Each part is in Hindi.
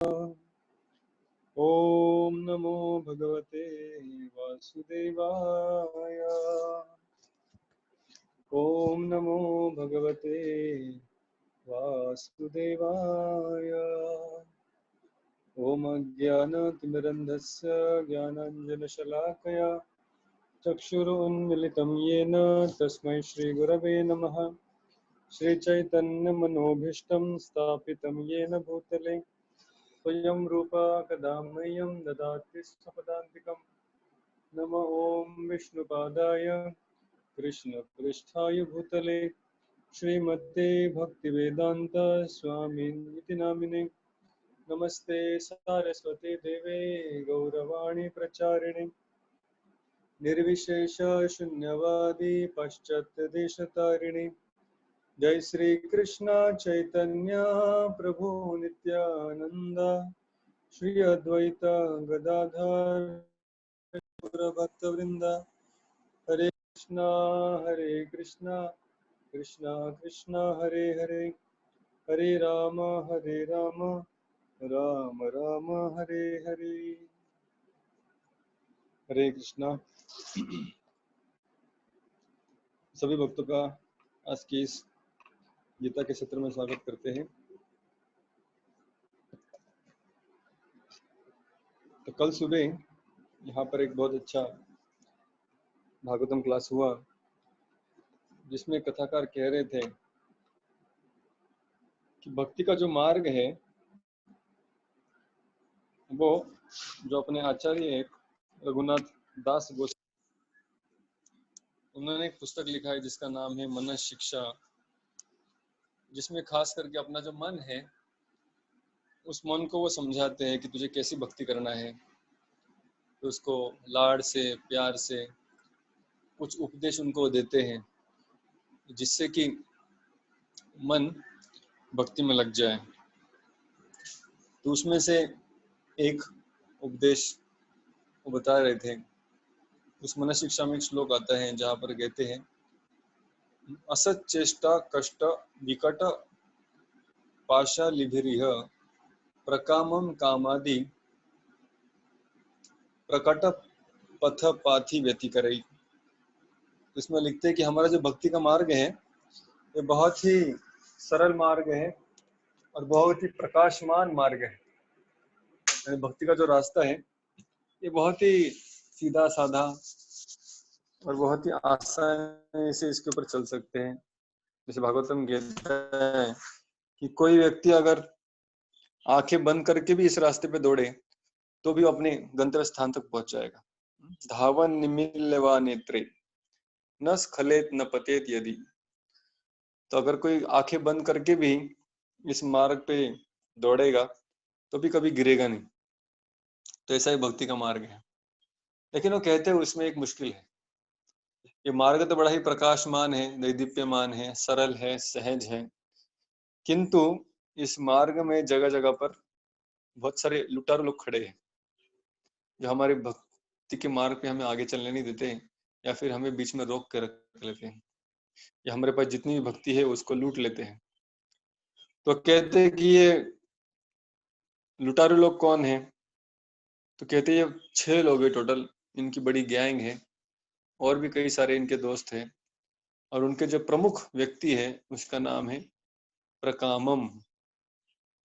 ओम नमो भगवते वासुदेवाय। ओम नमो भगवते वासुदेवाय। ओम अज्ञानतिमिरन्धस्य ज्ञानाञ्जनशलाकया चक्षुरुन्मिलितं येन तस्मै श्रीगुरवे नमः। श्रीचैतन्यमनोभीष्टं स्थापितं येन भूतले स्वयं रूपा कदा मह्यं ददाति स्वपदान्तिकम्। नमो ॐ विष्णुपादाय कृष्णपृष्ठाय भूतले श्रीमते भक्तिवेदान्त स्वामिनिति नामिने। नमस्ते सारस्वती देवे गौरवाणी प्रचारिणे निर्विशेष शून्यवादी पाश्चात्यदेशतारिणे। जय श्री कृष्ण चैतन्य प्रभु नित्यानंद श्री अद्वैत गदाधर भक्तवृंद। हरे कृष्णा कृष्णा कृष्णा हरे हरे, हरे राम राम राम हरे हरे। हरे कृष्णा। सभी भक्तों का आज की इस गीता के सत्र में स्वागत करते हैं। तो कल सुबह यहाँ पर एक बहुत अच्छा भागवतम क्लास हुआ जिसमें कथाकार कह रहे थे कि भक्ति का जो मार्ग है वो जो अपने आचार्य है रघुनाथ दास गोस्वामी, उन्होंने एक पुस्तक लिखा है जिसका नाम है मन शिक्षा, जिसमें खास करके अपना जो मन है उस मन को वो समझाते हैं कि तुझे कैसी भक्ति करना है। तो उसको लाड से प्यार से कुछ उपदेश उनको देते हैं जिससे कि मन भक्ति में लग जाए। तो उसमें से एक उपदेश वो बता रहे थे। उस मन शिक्षा में एक श्लोक आता है जहाँ पर कहते हैं असत चेष्टा कष्ट विकट पाशालिभिरिह प्रकामम कामादि प्रकट पथ पाथि व्यतिकरई। इसमें लिखते हैं कि हमारा जो भक्ति का मार्ग है ये बहुत ही सरल मार्ग है और बहुत ही प्रकाशमान मार्ग है। भक्ति का जो रास्ता है ये बहुत ही सीधा साधा और बहुत ही आसानी से इसके ऊपर चल सकते हैं। जैसे भागवतम कहता है कि कोई व्यक्ति अगर आंखें बंद करके भी इस रास्ते पे दौड़े तो भी अपने गंतव्य स्थान तक पहुंच जाएगा। धावन निमिल्लवा नेत्रे न स्खलेत न पतेत यदि। तो अगर कोई आंखें बंद करके भी इस मार्ग पे दौड़ेगा तो भी कभी गिरेगा नहीं। तो ऐसा ही भक्ति का मार्ग है। लेकिन वो कहते हैं उसमें एक मुश्किल है। ये मार्ग तो बड़ा ही प्रकाशमान है, दैदीप्यमान है, सरल है, सहज है, किंतु इस मार्ग में जगह जगह पर बहुत सारे लुटारू लोग खड़े हैं जो हमारे भक्ति के मार्ग पे हमें आगे चलने नहीं देते या फिर हमें बीच में रोक कर रख लेते हैं या हमारे पास जितनी भी भक्ति है उसको लूट लेते हैं। तो कहते हैं कि ये लुटारू लोग कौन है? तो कहते हैं ये 6 लोग है टोटल, इनकी बड़ी गैंग है और भी कई सारे इनके दोस्त हैं और उनके जो प्रमुख व्यक्ति है उसका नाम है प्रकामम,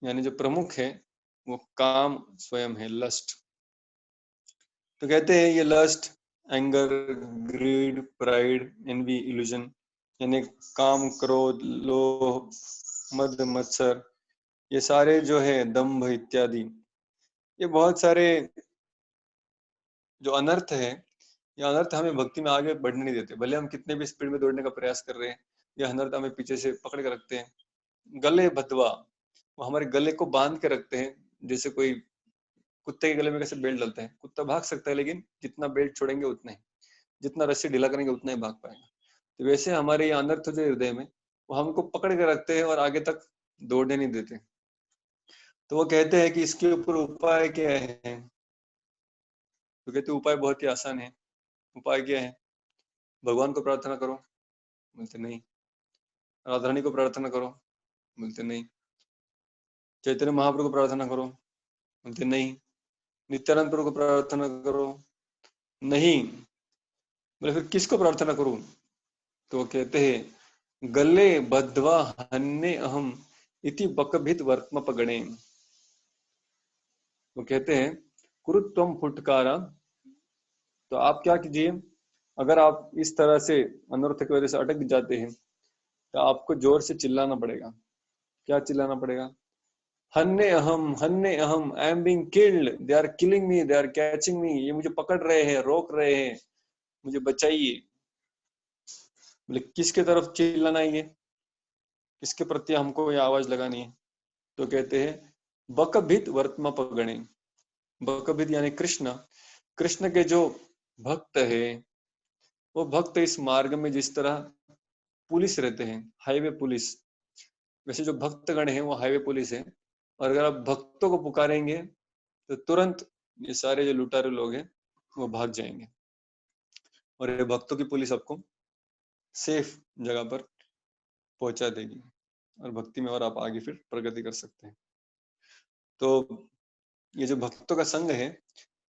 यानी जो प्रमुख है वो काम स्वयं है, लस्ट। तो कहते हैं ये lust, anger, greed, pride, envy, illusion, यानी काम, क्रोध, लोभ, मद, मत्सर, ये सारे जो है दंभ इत्यादि, ये बहुत सारे जो अनर्थ है, ये अनर्थ हमें भक्ति में आगे बढ़ने नहीं देते। भले हम कितने भी स्पीड में दौड़ने का प्रयास कर रहे हैं, ये अनर्थ हमें पीछे से पकड़ के रखते हैं। गले बधवा, वो हमारे गले को बांध के रखते हैं। जैसे कोई कुत्ते के गले में कैसे बेल्ट डलते हैं, कुत्ता भाग सकता है लेकिन जितना बेल्ट छोड़ेंगे उतना ही, जितना रस्सी ढीला करेंगे उतना ही भाग पाएगा। तो वैसे हमारे ये अनर्थ जो हृदय में, वो हमको पकड़ के रखते हैं और आगे तक दौड़ने नहीं देते। तो वो कहते हैं कि इसके ऊपर उपाय क्या है? तो कहते उपाय बहुत ही आसान है। उपाय क्या है? भगवान को प्रार्थना करो। बोलते नहीं। राधारानी को प्रार्थना करो। बोलते नहीं। चैतन्य महाप्रभु को प्रार्थना करो। बोलते नहीं। नित्यानंद प्रभु को प्रार्थना करो, नहीं। बोले फिर किसको प्रार्थना करूं? तो वो कहते हैं गले बद्ध्वा हन्ने अहम इति बकभित वर्त्म पगणे। वो कहते हैं कुरुत्वम फुटकारा। तो आप क्या कीजिए, अगर आप इस तरह से अनर्थ की वजह से अटक जाते हैं तो आपको जोर से चिल्लाना पड़ेगा। क्या चिल्लाना पड़ेगा? हन्ने अहम, I am being killed, they are killing me, they are catching me, ये मुझे पकड़ रहे हैं, रोक रहे हैं, मुझे बचाइए। बोले किसके तरफ चिल्लाना है, ये किसके प्रति हमको ये आवाज लगानी है? तो कहते हैं बकभित वर्त्म पगणे। बकभित यानी कृष्ण, कृष्ण के जो भक्त है, वो भक्त इस मार्ग में जिस तरह पुलिस रहते हैं, हाईवे पुलिस, वैसे जो भक्तगण है वो हाईवे पुलिस है। और अगर आप भक्तों को पुकारेंगे तो तुरंत ये सारे जो लुटारू लोग हैं वो भाग जाएंगे, और ये भक्तों की पुलिस आपको सेफ जगह पर पहुंचा देगी, और भक्ति में और आप आगे फिर प्रगति कर सकते हैं। तो ये जो भक्तों का संग है,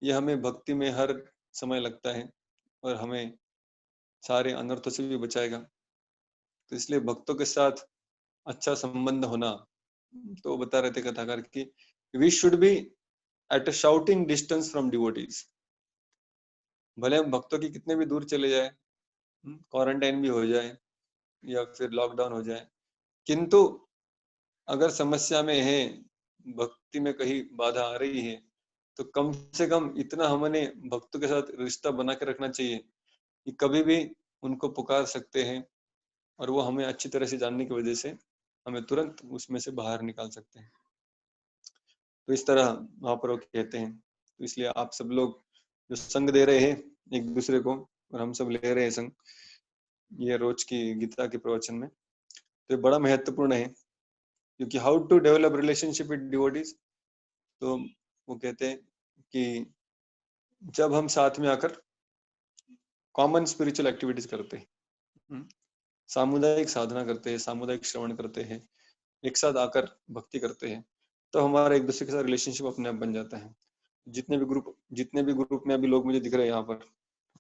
ये हमें भक्ति में हर समय लगता है और हमें सारे अनर्थों से भी बचाएगा। तो इसलिए भक्तों के साथ अच्छा संबंध होना, तो बता रहे थे कथाकार की we should be at a shouting distance from devotees. भले हम भक्तों की कितने भी दूर चले जाए, क्वारंटाइन भी हो जाए या फिर लॉकडाउन हो जाए, किंतु अगर समस्या में है, भक्ति में कहीं बाधा आ रही है, तो कम से कम इतना हमने भक्तों के साथ रिश्ता बना के रखना चाहिए कि कभी भी उनको पुकार सकते हैं, और वो हमें अच्छी तरह से जानने की वजह से हमें तुरंत उसमें से बाहर निकाल सकते हैं। तो इस तरह महाप्रभु कहते हैं। तो इसलिए आप सब लोग जो संग दे रहे हैं एक दूसरे को, और हम सब ले रहे हैं संग ये रोज की गीता के प्रवचन में, तो ये बड़ा महत्वपूर्ण है। क्योंकि how to develop relationship with devotees, तो वो कहते हैं कि जब हम साथ में आकर कॉमन स्पिरिचुअल एक्टिविटीज करते हैं, सामुदायिक साधना करते हैं, सामुदायिक श्रवण करते हैं, एक साथ आकर भक्ति करते हैं, तो हमारा एक दूसरे के साथ रिलेशनशिप अपने आप बन जाता है। जितने भी ग्रुप में अभी लोग मुझे दिख रहे हैं, यहाँ पर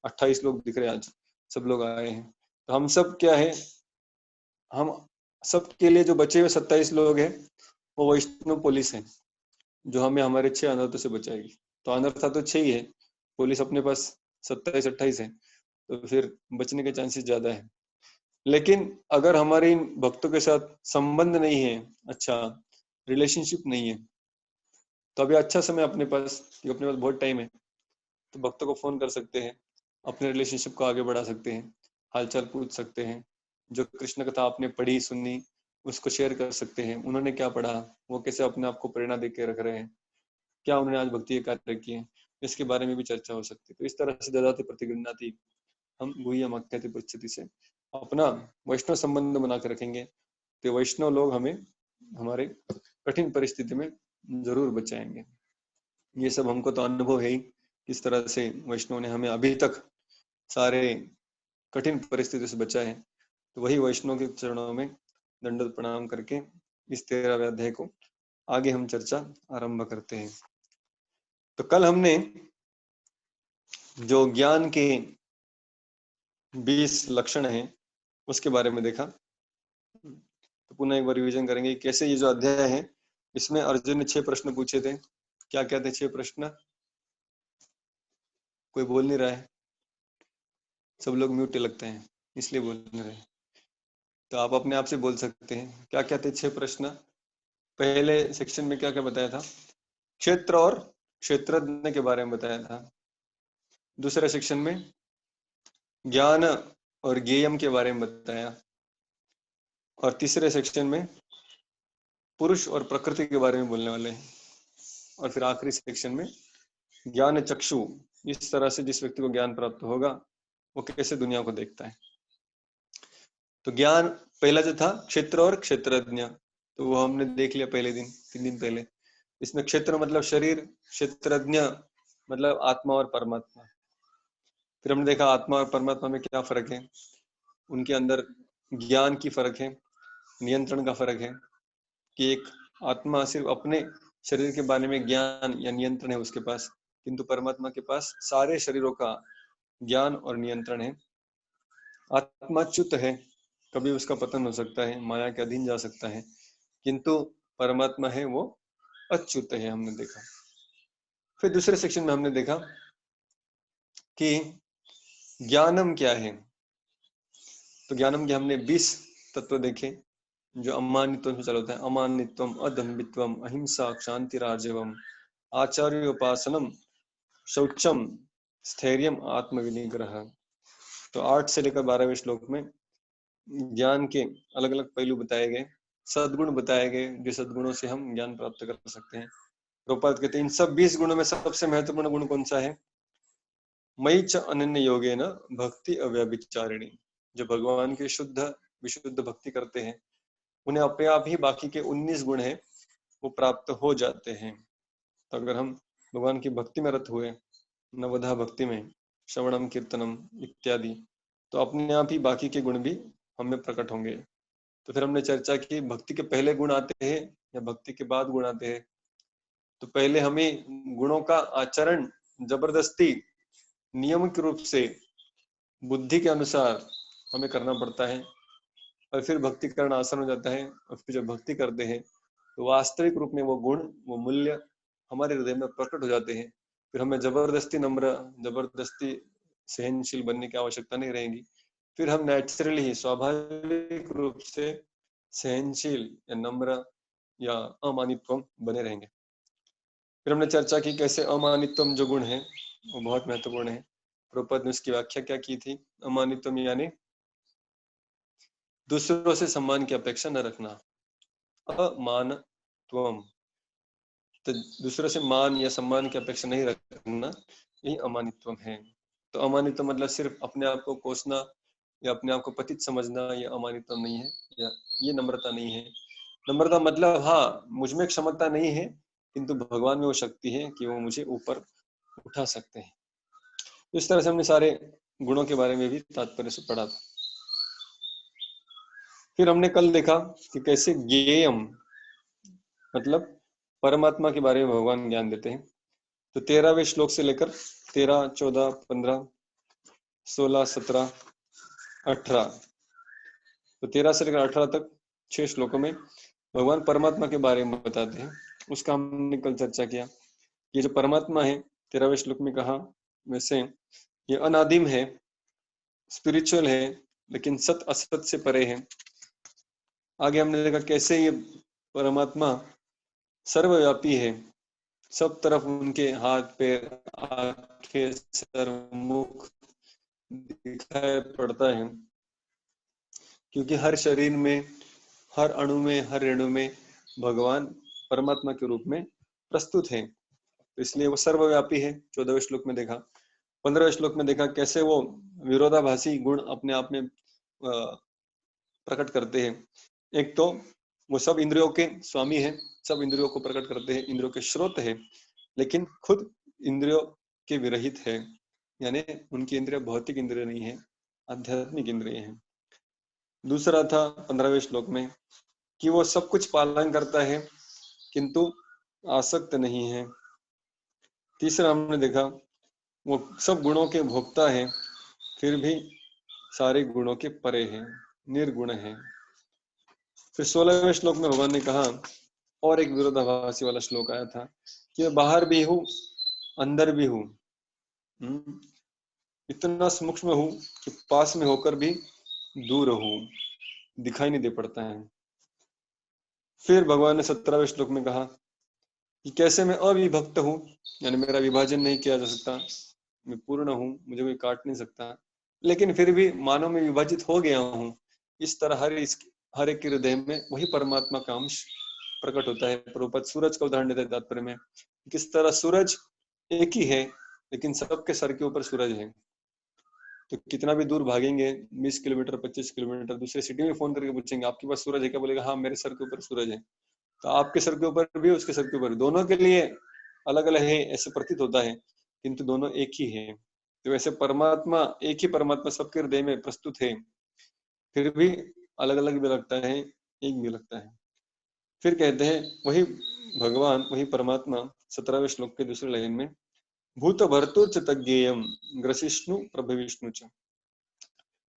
28 लोग दिख रहे हैं आज, सब लोग आए हैं। तो हम सब क्या है, हम सबके लिए जो बचे हुए 27 लोग हैं वो वैष्णव पुलिस है, जो हमें हमारे 6 अनर्थों से बचाएगी। तो अनर्था तो 6 ही है, पुलिस अपने पास 27-28 है, तो फिर बचने के चांसेस ज्यादा है। लेकिन अगर हमारे इन भक्तों के साथ संबंध नहीं है, अच्छा रिलेशनशिप नहीं है, तो अभी अच्छा समय अपने पास, क्योंकि अपने पास बहुत टाइम है, तो भक्तों को फोन कर सकते हैं, अपने रिलेशनशिप को आगे बढ़ा सकते हैं, हालचाल पूछ सकते हैं, जो कृष्ण कथा आपने पढ़ी सुनी उसको शेयर कर सकते हैं, उन्होंने क्या पढ़ा, वो कैसे अपने आप को प्रेरणा दे के रख रहे हैं, क्या उन्होंने आज भक्ति के कार्य किए, इसके बारे में भी चर्चा हो सकती है। तो इस तरह से ददाति प्रतिगृह्णाति, हम गुह्यम आख्याति परिस्थिति से अपना वैष्णव संबंध बना के रखेंगे, तो वैष्णव लोग हमें हमारे कठिन परिस्थिति में जरूर बचाएंगे। ये सब हमको तो अनुभव है ही, किस तरह से वैष्णव ने हमें अभी तक सारे कठिन परिस्थितियों से बचा है। तो वही वैष्णव के चरणों में दंडवत प्रणाम करके इस 13वें अध्याय को आगे हम चर्चा आरंभ करते हैं। तो कल हमने जो ज्ञान के 20 लक्षण हैं उसके बारे में देखा। तो पुनः एक बार रिवीजन करेंगे कैसे ये जो अध्याय है, इसमें अर्जुन ने 6 प्रश्न पूछे थे। क्या क्या थे 6 प्रश्न? कोई बोल नहीं रहा है, सब लोग म्यूट लगते हैं, इसलिए बोल नहीं रहे। तो आप अपने आप से बोल सकते हैं क्या क्या थे 6 प्रश्न। पहले सेक्शन में क्या क्या बताया था? क्षेत्र और क्षेत्रज्ञ के बारे में बताया था। दूसरे सेक्शन में ज्ञान और ज्ञेयम के बारे में बताया, और तीसरे सेक्शन में पुरुष और प्रकृति के बारे में बोलने वाले हैं, और फिर आखिरी सेक्शन में ज्ञान चक्षु, इस तरह से जिस व्यक्ति को ज्ञान प्राप्त होगा वो कैसे दुनिया को देखता है। तो ज्ञान पहला जो था क्षेत्र और क्षेत्रज्ञ, तो वो हमने देख लिया पहले दिन, 3 दिन पहले। इसमें क्षेत्र मतलब शरीर, क्षेत्रज्ञ मतलब आत्मा और परमात्मा। फिर हमने देखा आत्मा और परमात्मा में क्या फर्क है, उनके अंदर ज्ञान की फर्क है, नियंत्रण का फर्क है, कि एक आत्मा सिर्फ अपने शरीर के बारे में ज्ञान या नियंत्रण है उसके पास, किंतु परमात्मा के पास सारे शरीरों का ज्ञान और नियंत्रण है। आत्मा च्युत है, कभी उसका पतन हो सकता है, माया के अधीन जा सकता है, किंतु परमात्मा है वो अच्युत है, हमने देखा। फिर दूसरे सेक्शन में हमने देखा कि ज्ञानम क्या है। तो ज्ञानम के हमने 20 तत्व देखे जो अमानित्व में चला होता है। अमानित्वम, अदम्भित्वम, अहिंसा, क्षांति, राजवम, आचार्योपासनम, शौचम, स्थैर्यम, आत्मविनिग्रह। तो 8 से लेकर 12वें श्लोक में ज्ञान के अलग अलग पहलू बताए गए, सद्गुण बताए गए, जो सद्गुणों से हम ज्ञान प्राप्त कर सकते हैं। प्रभुपाद कहते हैं इन सब 20 गुणों में सबसे महत्वपूर्ण गुण कौन सा है? मयि च अनन्य योगेन भक्ति अव्यभिचारिणी। जो भगवान की शुद्ध विशुद्ध भक्ति करते हैं उन्हें अपने आप ही बाकी के 19 गुण है वो प्राप्त हो जाते हैं। तो अगर हम भगवान की भक्ति में रत हुए, नवधा भक्ति में, श्रवणम कीर्तनम इत्यादि, तो अपने आप ही बाकी के गुण भी हमें प्रकट होंगे। तो फिर हमने चर्चा की भक्ति के पहले गुण आते हैं या भक्ति के बाद गुण आते हैं। तो पहले हमें गुणों का आचरण जबरदस्ती नियम के रूप से बुद्धि के अनुसार हमें करना पड़ता है, और फिर भक्ति करना आसान हो जाता है। और फिर जब भक्ति करते हैं तो वास्तविक रूप में वो गुण, वो मूल्य हमारे हृदय में प्रकट हो जाते हैं। फिर हमें जबरदस्ती नम्र, जबरदस्ती सहनशील बनने की आवश्यकता नहीं रहेगी। फिर हम नेचुरली ही, स्वाभाविक रूप से सहनशील या नम्र या अमानित्वम बने रहेंगे। फिर हमने चर्चा की कैसे अमानित्वम जो गुण है वो बहुत महत्वपूर्ण है। प्रभुपाद ने उसकी व्याख्या क्या की थी? अमानित्वम यानी दूसरों से सम्मान की अपेक्षा न रखना। अमानत्वम, तो दूसरों से मान या सम्मान की अपेक्षा नहीं रखना, यही अमानित्वम है। तो अमानित्व मतलब सिर्फ अपने आप को कोसना या अपने आप को पतित समझना, ये अमानित्वम नहीं है, या ये नम्रता नहीं है। नम्रता मतलब हाँ, मुझ में क्षमता नहीं है किंतु भगवान में वो शक्ति है कि वो मुझे ऊपर उठा सकते हैं। तो इस तरह से हमने सारे गुणों के बारे में भी तात्पर्य से पढ़ा था। फिर हमने कल देखा कि कैसे ज्ञेयम मतलब परमात्मा के बारे में भगवान ज्ञान देते हैं। तो 13वें श्लोक से लेकर 13, 14, 15, 16, 17, 18, तो 13 से लेकर 18 तक 6 श्लोकों में भगवान परमात्मा के बारे में बताते हैं। उसका हमने कल चर्चा किया। ये जो परमात्मा है 13वें श्लोक में कहा वैसे ये अनादिम है, स्पिरिचुअल है, लेकिन सत असत से परे है। आगे हमने देखा कैसे ये परमात्मा सर्वव्यापी है, सब तरफ उनके हाथ पैर आंखें सर मुख दिखाई पड़ता है, क्योंकि हर शरीर में, हर अणु में, हर रेणु में भगवान परमात्मा के रूप में प्रस्तुत है, तो इसलिए वो सर्वव्यापी है। 14वें श्लोक में देखा। 15वें श्लोक में देखा कैसे वो विरोधाभासी गुण अपने आप में प्रकट करते हैं। एक तो वो सब इंद्रियों के स्वामी है, सब इंद्रियों को प्रकट करते हैं, इंद्रियों के स्रोत है, लेकिन खुद इंद्रियों के विरहित है, यानी उनकी इंद्रिय भौतिक इंद्रिय नहीं है, आध्यात्मिक इंद्रिय है। दूसरा था 15वें श्लोक में कि वो सब कुछ पालन करता है किंतु आसक्त नहीं है। तीसरा हमने देखा वो सब गुणों के भोक्ता है, फिर भी सारे गुणों के परे है, निर्गुण है। फिर 16वें श्लोक में भगवान ने कहा, और एक विरोधाभासी वाला श्लोक आया था कि मैं बाहर भी हूँ अंदर भी हूँ, इतना सूक्ष्म हूँ कि पास में होकर भी दूर हूँ, दिखाई नहीं दे पड़ता है। फिर भगवान ने 17वें श्लोक में कहा कि कैसे मैं अविभक्त हूँ, यानी मेरा विभाजन नहीं किया जा सकता, मैं पूर्ण हूँ, मुझे कोई काट नहीं सकता, लेकिन फिर भी मानव में विभाजित हो गया हूँ। इस तरह हर एक के हृदय में वही परमात्मा का अंश प्रकट होता है। प्रभुपाद सूरज का उदाहरण देते हैं तात्पर्य में, किस तरह सूरज एक ही है लेकिन सबके सर के ऊपर सूरज है। तो कितना भी दूर भागेंगे, 20 किलोमीटर 25 किलोमीटर, दूसरे सिटी में फोन करके पूछेंगे आपके पास सूरज है क्या, बोलेगा हाँ मेरे सर के ऊपर सूरज है। तो आपके सर के ऊपर भी उसके सर के ऊपर, दोनों के लिए अलग अलग है ऐसे प्रतीत होता है, किंतु दोनों एक ही है। तो वैसे परमात्मा, एक ही परमात्मा सबके हृदय में प्रस्तुत है, फिर भी अलग अलग भी लगता है, एक भी लगता है। फिर कहते हैं वही भगवान, वही परमात्मा 17वें श्लोक के दूसरे लाइन में, भूत भर्तुर्च तज्ञेयम ग्रसिष्णु प्रभविष्णु च।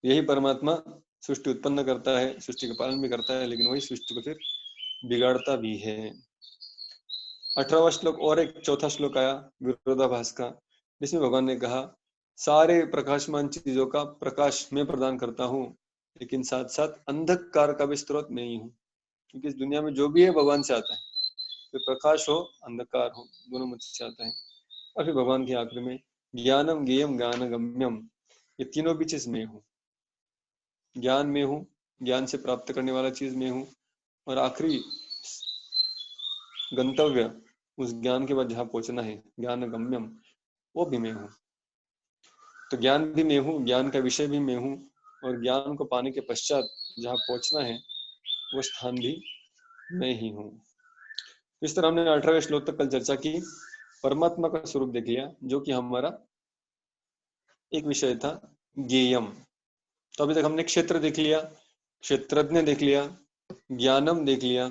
यही परमात्मा सृष्टि उत्पन्न करता है, सृष्टि का पालन भी करता है, लेकिन वही सृष्टि को फिर बिगाड़ता भी है। 18वां श्लोक और एक चौथा श्लोक आया विरोधाभास का, जिसमें भगवान ने कहा सारे प्रकाशमान चीजों का प्रकाश मैं प्रदान करता हूँ, लेकिन साथ साथ अंधकार का भी स्रोत मैं ही हूँ। क्योंकि इस दुनिया में जो भी है भगवान से आता है, फिर प्रकाश हो अंधकार हो दोनों मुझसे आता है। और फिर भगवान के आखिर में ज्ञानम ज्ञेयम ज्ञानगम्यम, ये तीनों भी चीज मैं हूँ। ज्ञान में हूँ, ज्ञान से प्राप्त करने वाला चीज में हूँ, और आखिरी गंतव्य उस ज्ञान के बाद जहाँ पहुंचना है ज्ञान गम्यम, वो भी मैं हूँ। तो ज्ञान भी मैं हूँ, ज्ञान का विषय भी मैं हूँ, और ज्ञान को पाने के पश्चात जहाँ पहुंचना है वो स्थान भी मैं ही हूँ। इस तरह हमने 18वें श्लोक तक कल चर्चा की, परमात्मा का स्वरूप देख लिया जो कि हमारा एक विषय था ज्ञेयम। तो अभी तक हमने क्षेत्र देख लिया, क्षेत्रज्ञ देख लिया, ज्ञानम देख लिया,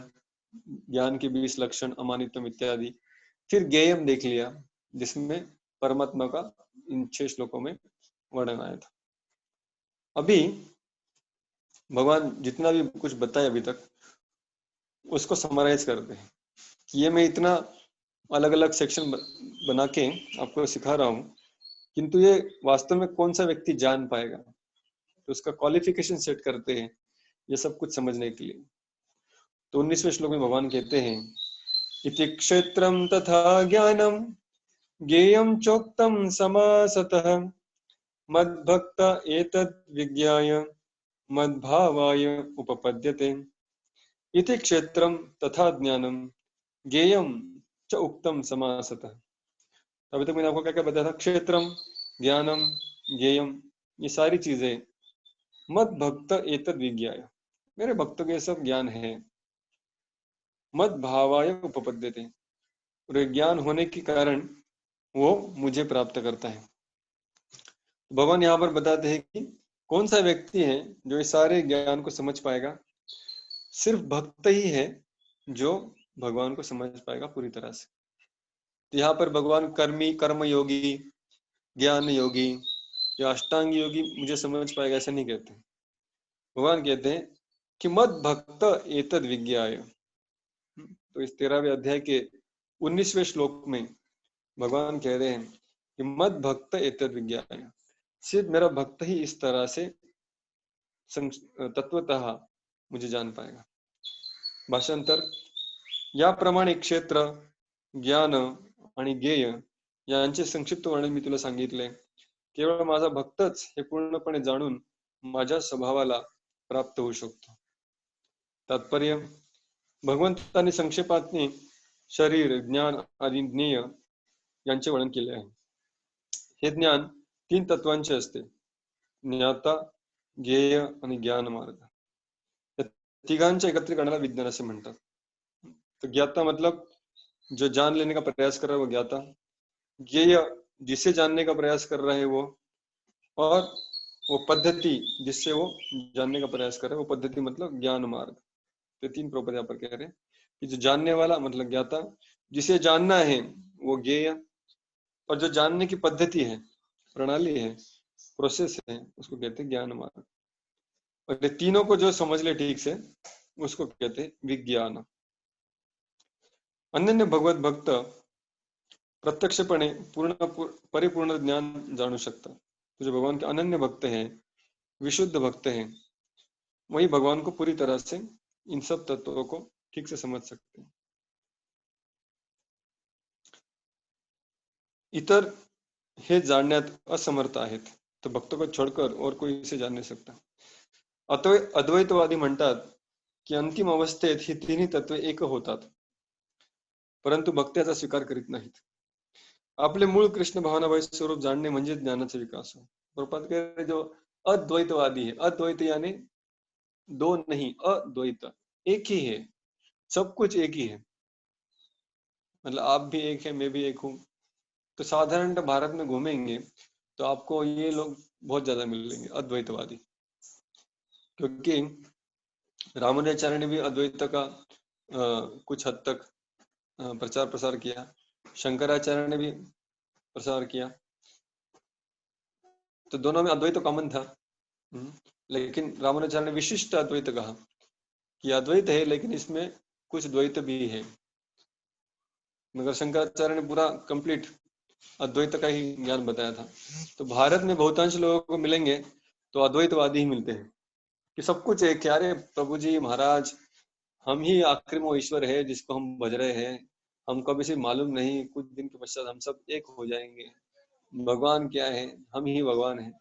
ज्ञान के 20 लक्षण, अमानित्वम इत्यादि। फिर ज्ञेयम देख लिया, जिसमें परमात्मा का इन 6 श्लोकों में वर्णन आया था। अभी भगवान जितना भी कुछ बताया अभी तक उसको समराइज करते हैं कि ये मैं इतना अलग अलग सेक्शन बना के आपको सिखा रहा हूँ, किंतु ये वास्तव में कौन सा व्यक्ति जान पाएगा, तो उसका क्वालिफिकेशन सेट करते हैं ये सब कुछ समझने के लिए। तो 19वें श्लोक में भगवान कहते हैं इति क्षेत्रम तथा ज्ञानम ज्ञेयम चोक्तम समासतः मद्भक्त एतद् विज्ञाय मद्भावाय उपपद्यते। इति क्षेत्रम तथा ज्ञानम ज्ञेयम च उक्तम समासतः। अभी तक मैंने आपको क्या क्या बताया था, क्षेत्रम, ज्ञानम, ज्ञेयम, ये सारी चीजें मद भक्त एतद विज्ञाय, मेरे भक्तों के सब ज्ञान है। मद भावाय उपपद्यते, और ज्ञान होने के कारण वो मुझे प्राप्त करता है। भगवान यहाँ पर बताते हैं कि कौन सा व्यक्ति है जो इस सारे ज्ञान को समझ पाएगा। सिर्फ भक्त ही है जो भगवान को समझ पाएगा पूरी तरह से। तो यहाँ पर भगवान कर्मी, कर्म योगी, ज्ञान योगी या अष्टांग योगी मुझे समझ पाएगा ऐसा नहीं कहते। भगवान कहते हैं कि मद भक्त एतद विज्ञाय। तो इस 13वें अध्याय के 19वें श्लोक में भगवान कह रहे हैं कि मद भक्त एतद विज्ञाय, सिर्फ मेरा भक्त ही इस तरह से तत्वतः मुझे जान पाएगा। भाषांतर, याप्रमाणे क्षेत्र, ज्ञान आणि ज्ञेय यांचे संक्षिप्त वर्णन मी तुला सांगितले। केवळ माझा भक्तच हे पूर्णपणे जाणून माझ्या स्वभावाला प्राप्त होऊ शकतो। तात्पर्य, भगवंताने संक्षेपाने शरीर, ज्ञान आणि ज्ञेय यांचे वर्णन केले आहे। हे ज्ञान 3 तत्वांचे असते, ज्ञाता, ज्ञेय आणि ज्ञान मार्ग। या तिघांच्या एकत्रीकरणाला विज्ञान असे म्हणतात। तो ज्ञाता मतलब जो जान लेने का प्रयास कर रहा है वो ज्ञाता, ज्ञेय जिसे जानने का प्रयास कर रहा है वो, और वो पद्धति जिससे वो जानने का प्रयास कर रहा है वो पद्धति मतलब ज्ञान मार्ग। तो 3 प्रॉपर यहाँ पर कह रहे हैं कि जो जानने वाला मतलब ज्ञाता, जिसे जानना है वो ज्ञेय, और जो जानने की पद्धति है, प्रणाली है, प्रोसेस है, उसको कहते हैं ज्ञान मार्ग। और ये तीनों को जो समझ ले ठीक से उसको कहते हैं विज्ञान। अनन्य भगवत भक्त प्रत्यक्षपणे परिपूर्ण ज्ञान जाणू शकतात। तो जो भगवान के अनन्य भक्त हैं, विशुद्ध भक्त हैं, वही भगवान को पूरी तरह से इन सब तत्वों को ठीक से समझ सकते हैं। इतर हे जाणण्यात असमर्थ आहेत, तो भक्तों को छोड़कर और कोई इसे जान नहीं सकता। अद्वैतवादी म्हणतात की अंतिम अवस्थेत ही तिन्ही तत्व एक होतात, परंतु भक्त याचा स्वीकार करीत नाहीत। आपले मूळ कृष्ण भावनाभाई स्वरूप जाणणे म्हणजे ज्ञानाचा विकास हो। प्रभुपाद कह रहे जो अद्वैतवादी है, अद्वैत यानी दो नहीं, अद्वैत एक ही है, सब कुछ एक ही है, मतलब आप भी एक है, मैं भी एक हूँ। तो साधारणतः भारत में घूमेंगे तो आपको ये लोग बहुत ज्यादा मिलेंगे अद्वैतवादी, क्योंकि रामानुजाचार्य ने भी अद्वैत का कुछ हद तक प्रचार प्रसार किया। शंकराचार्य ने भी प्रसार किया। तो दोनों में अद्वैत तो कॉमन था। लेकिन रामानुजाचार्य ने विशिष्ट अद्वैत कहा कि अद्वैत है लेकिन इसमें कुछ द्वैत भी है, मगर शंकराचार्य ने पूरा कंप्लीट अद्वैत का ही ज्ञान बताया था। तो भारत में बहुतांश लोगों को मिलेंगे तो अद्वैतवादी ही मिलते हैं कि सब कुछ एक, क्या रे प्रभु जी महाराज, हम ही आखिर में वो ईश्वर है जिसको हम भज रहे हैं, हमको अभी से मालूम नहीं, कुछ दिन के पश्चात हम सब एक हो जाएंगे। भगवान क्या है, हम ही भगवान है,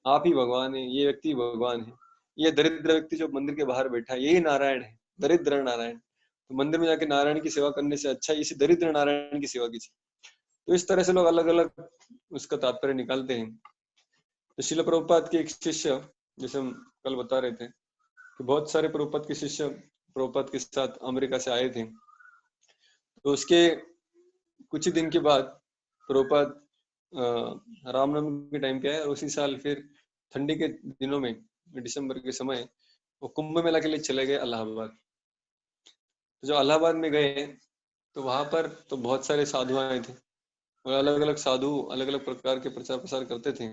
आप ही भगवान है, ये व्यक्ति भगवान है, ये दरिद्र व्यक्ति जो मंदिर के बाहर बैठा है यही नारायण है, दरिद्र नारायण। तो मंदिर में जाके नारायण की सेवा करने से अच्छा इसी दरिद्र नारायण की सेवा कीजिए। तो इस तरह से लोग अलग अलग उसका तात्पर्य निकालते हैं। तो शिल प्रभुपाद के एक शिष्य, जैसे हम कल बता रहे थे कि बहुत सारे प्रभुपाद के शिष्य प्रभुपाद के साथ अमेरिका से आए थे। तो उसके कुछ ही दिन के बाद प्रभुपाद रामनवमी के टाइम पे आए, और उसी साल फिर ठंडी के दिनों में दिसंबर के समय वो कुंभ मेला के लिए चले गए इलाहाबाद। तो जो इलाहाबाद में गए तो वहां पर तो बहुत सारे साधु आए थे, और अलग अलग साधु अलग अलग प्रकार के प्रचार प्रसार करते थे।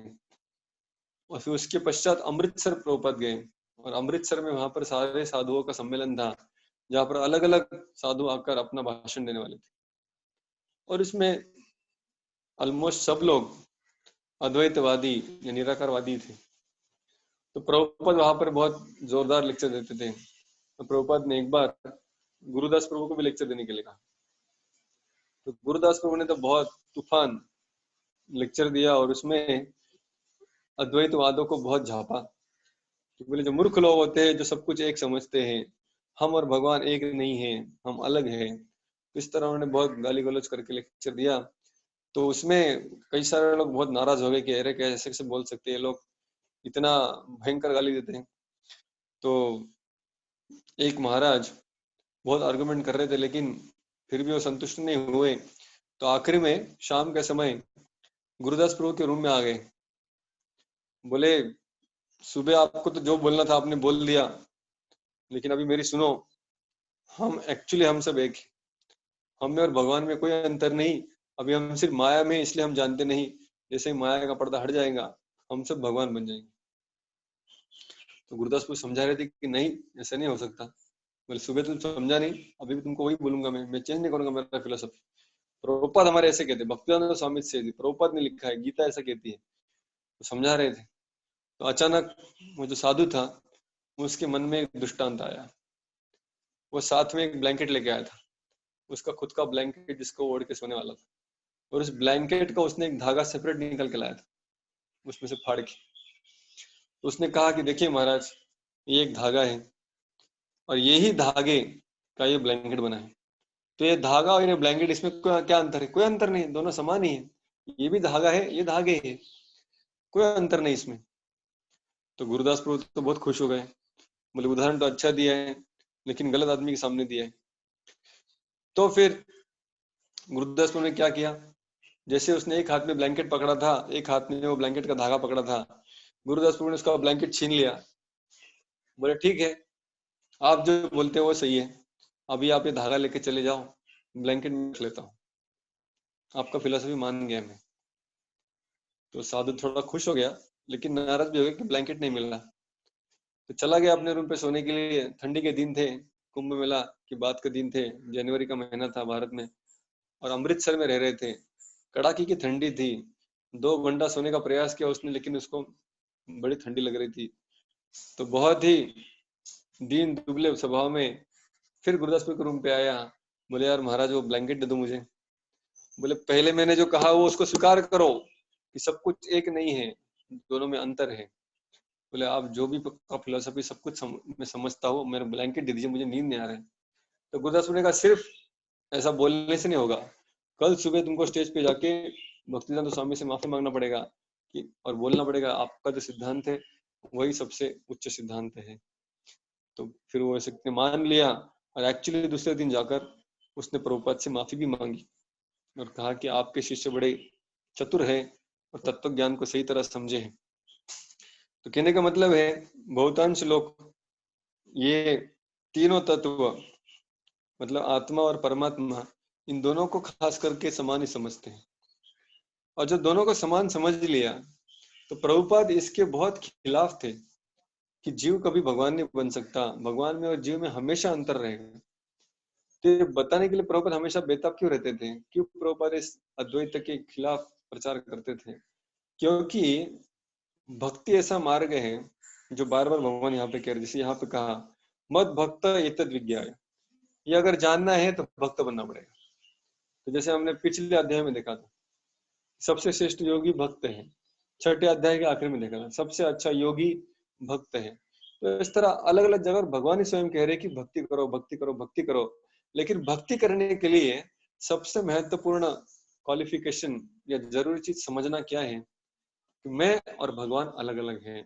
और फिर उसके पश्चात अमृतसर प्रभुपाद गए, और अमृतसर में वहां पर सारे साधुओं का सम्मेलन था, जहाँ पर अलग अलग साधु आकर अपना भाषण देने वाले थे। और इसमें ऑलमोस्ट सब लोग अद्वैतवादी या निराकारवादी थे। तो प्रभुपाद वहां पर बहुत जोरदार लेक्चर देते थे। तो प्रभुपाद ने एक बार गुरुदास प्रभु को भी लेक्चर देने के लिए कहा। तो गुरुदास प्रभु ने तो बहुत तूफान लेक्चर दिया, और उसमें अद्वैतवादों को बहुत झापा कि बोले जो मूर्ख लोग होते हैं जो सब कुछ एक समझते हैं, हम और भगवान एक नहीं है, हम अलग हैं। इस तरह उन्होंने बहुत गाली गलौज करके लेक्चर दिया। तो उसमें कई सारे लोग बहुत नाराज हो गए कि अरे कैसे कैसे बोल सकते हैं लोग, इतना भयंकर गाली देते हैं। तो एक महाराज बहुत आर्गुमेंट कर रहे थे, लेकिन फिर भी वो संतुष्ट नहीं हुए। तो आखिरी में शाम के समय गुरुदास प्रभु के रूम में आ गए। बोले सुबह आपको तो जो बोलना था आपने बोल दिया, लेकिन अभी मेरी सुनो, हम एक्चुअली हम सब एक, हम में और भगवान में कोई अंतर नहीं। अभी हम सिर्फ माया में, इसलिए हम जानते नहीं, जैसे ही माया का पर्दा हट जाएगा हम सब भगवान बन जाएंगे। तो गुरुदास प्रभु समझा रहे थे कि नहीं, ऐसा नहीं हो सकता। बोले सुबह तुम समझा नहीं, अभी भी तुमको वही बोलूंगा, मैं चेंज नहीं करूंगा मेरा फिलोसफी। प्रभुपाद हमारे ऐसे कहते, भक्तिवेदांत स्वामी से प्रभुपाद ने लिखा है, गीता ऐसा कहती है। तो समझा रहे थे। तो अचानक वो जो साधु था उसके मन में एक दृष्टांत आया। वो साथ में एक ब्लैंकेट लेके आया था, उसका खुद का ब्लैंकेट जिसको ओढ़ के सोने वाला था, और उस ब्लैंकेट का उसने एक धागा सेपरेट निकल के लाया था उसमें से फाड़ के। तो उसने कहा कि देखिए महाराज, ये एक धागा है और यही धागे का ये ब्लैंकेट बना है। तो ये धागा और ये ब्लैंकेट, इसमें क्या अंतर है? कोई अंतर नहीं, दोनों समान ही है। ये भी धागा है, ये धागे है, कोई अंतर नहीं इसमें। तो गुरुदास प्रभु तो बहुत खुश हो गए। बोले उदाहरण तो अच्छा दिया है, लेकिन गलत आदमी के सामने दिया है। तो फिर गुरुदास प्रभु ने क्या किया, जैसे उसने एक हाथ में ब्लैंकेट पकड़ा था, एक हाथ में वो ब्लैंकेट का धागा पकड़ा था, गुरुदास प्रभु ने उसका ब्लैंकेट छीन लिया। बोले ठीक है, आप जो बोलते हो वो सही है, अभी आप ये धागा लेके चले जाओ, ब्लैंकेट में रख लेता हूँ, आपका फिलोसफी मान गया मैं। तो साधु थोड़ा खुश हो गया, लेकिन नाराज भी हो गया कि ब्लैंकेट नहीं मिल रहा। तो चला गया अपने रूम पे सोने के लिए। ठंडी के दिन थे, कुंभ मेला की बात के दिन थे, जनवरी का महीना था भारत में, और अमृतसर में रह रहे थे। कड़ाके की ठंडी थी। 2 घंटा सोने का प्रयास किया उसने, लेकिन उसको बड़ी ठंडी लग रही थी। तो बहुत ही दीन दुबले स्वभाव में फिर गुरुदासपुर के रूम पे आया। बोले यार महाराज, वो ब्लैंकेट दे दो मुझे। बोले पहले मैंने जो कहा वो उसको स्वीकार करो कि सब कुछ एक नहीं है, दोनों में अंतर है। बोले आप जो भी का फिलोसफी सब कुछ मैं समझता हूँ, मेरा ब्लैंकेट दे दीजिए, मुझे नींद नहीं आ रहा है। तो गुरुदासपुर ने कहा सिर्फ ऐसा बोलने से नहीं होगा, कल सुबह तुमको स्टेज पे जाके भक्तिवेदांत स्वामी से माफी मांगना पड़ेगा कि, और बोलना पड़ेगा आपका जो सिद्धांत है वही सबसे उच्च सिद्धांत है। तो फिर वो ऐसे मान लिया, और एक्चुअली दूसरे दिन जाकर उसने प्रभुपाद से माफी भी मांगी और कहा कि आपके शिष्य बड़े चतुर है और तत्व ज्ञान को सही तरह समझे हैं। तो कहने का मतलब है बहुतांश लोग ये तीनों तत्व मतलब आत्मा और परमात्मा, इन दोनों को खास करके समान ही समझते हैं। और जब दोनों को समान समझ लिया तो प्रभुपाद इसके बहुत खिलाफ थे कि जीव कभी भगवान नहीं बन सकता, भगवान में और जीव में हमेशा अंतर रहेगा। तो ये बताने के लिए प्रभुपाद हमेशा बेताब क्यों रहते थे, क्यों प्रभुपाद इस अद्वैत के खिलाफ प्रचार करते थे? क्योंकि भक्ति ऐसा मार्ग है जो बार बार भगवान यहाँ पे कह रहे, जैसे यहाँ पे कहा मत भक्त एतद विज्ञाय, ये अगर जानना है तो भक्त बनना पड़ेगा। तो जैसे हमने पिछले अध्याय में देखा था, सबसे श्रेष्ठ योगी भक्त है, छठे अध्याय के आखिर में देखा था सबसे अच्छा योगी भक्त है। तो इस तरह अलग अलग जगह भगवान ही स्वयं कह रहे कि भक्ति करो भक्ति करो भक्ति करो। लेकिन भक्ति करने के लिए सबसे महत्वपूर्ण क्वालिफिकेशन या जरूरी चीज समझना क्या है कि मैं और भगवान अलग अलग हैं,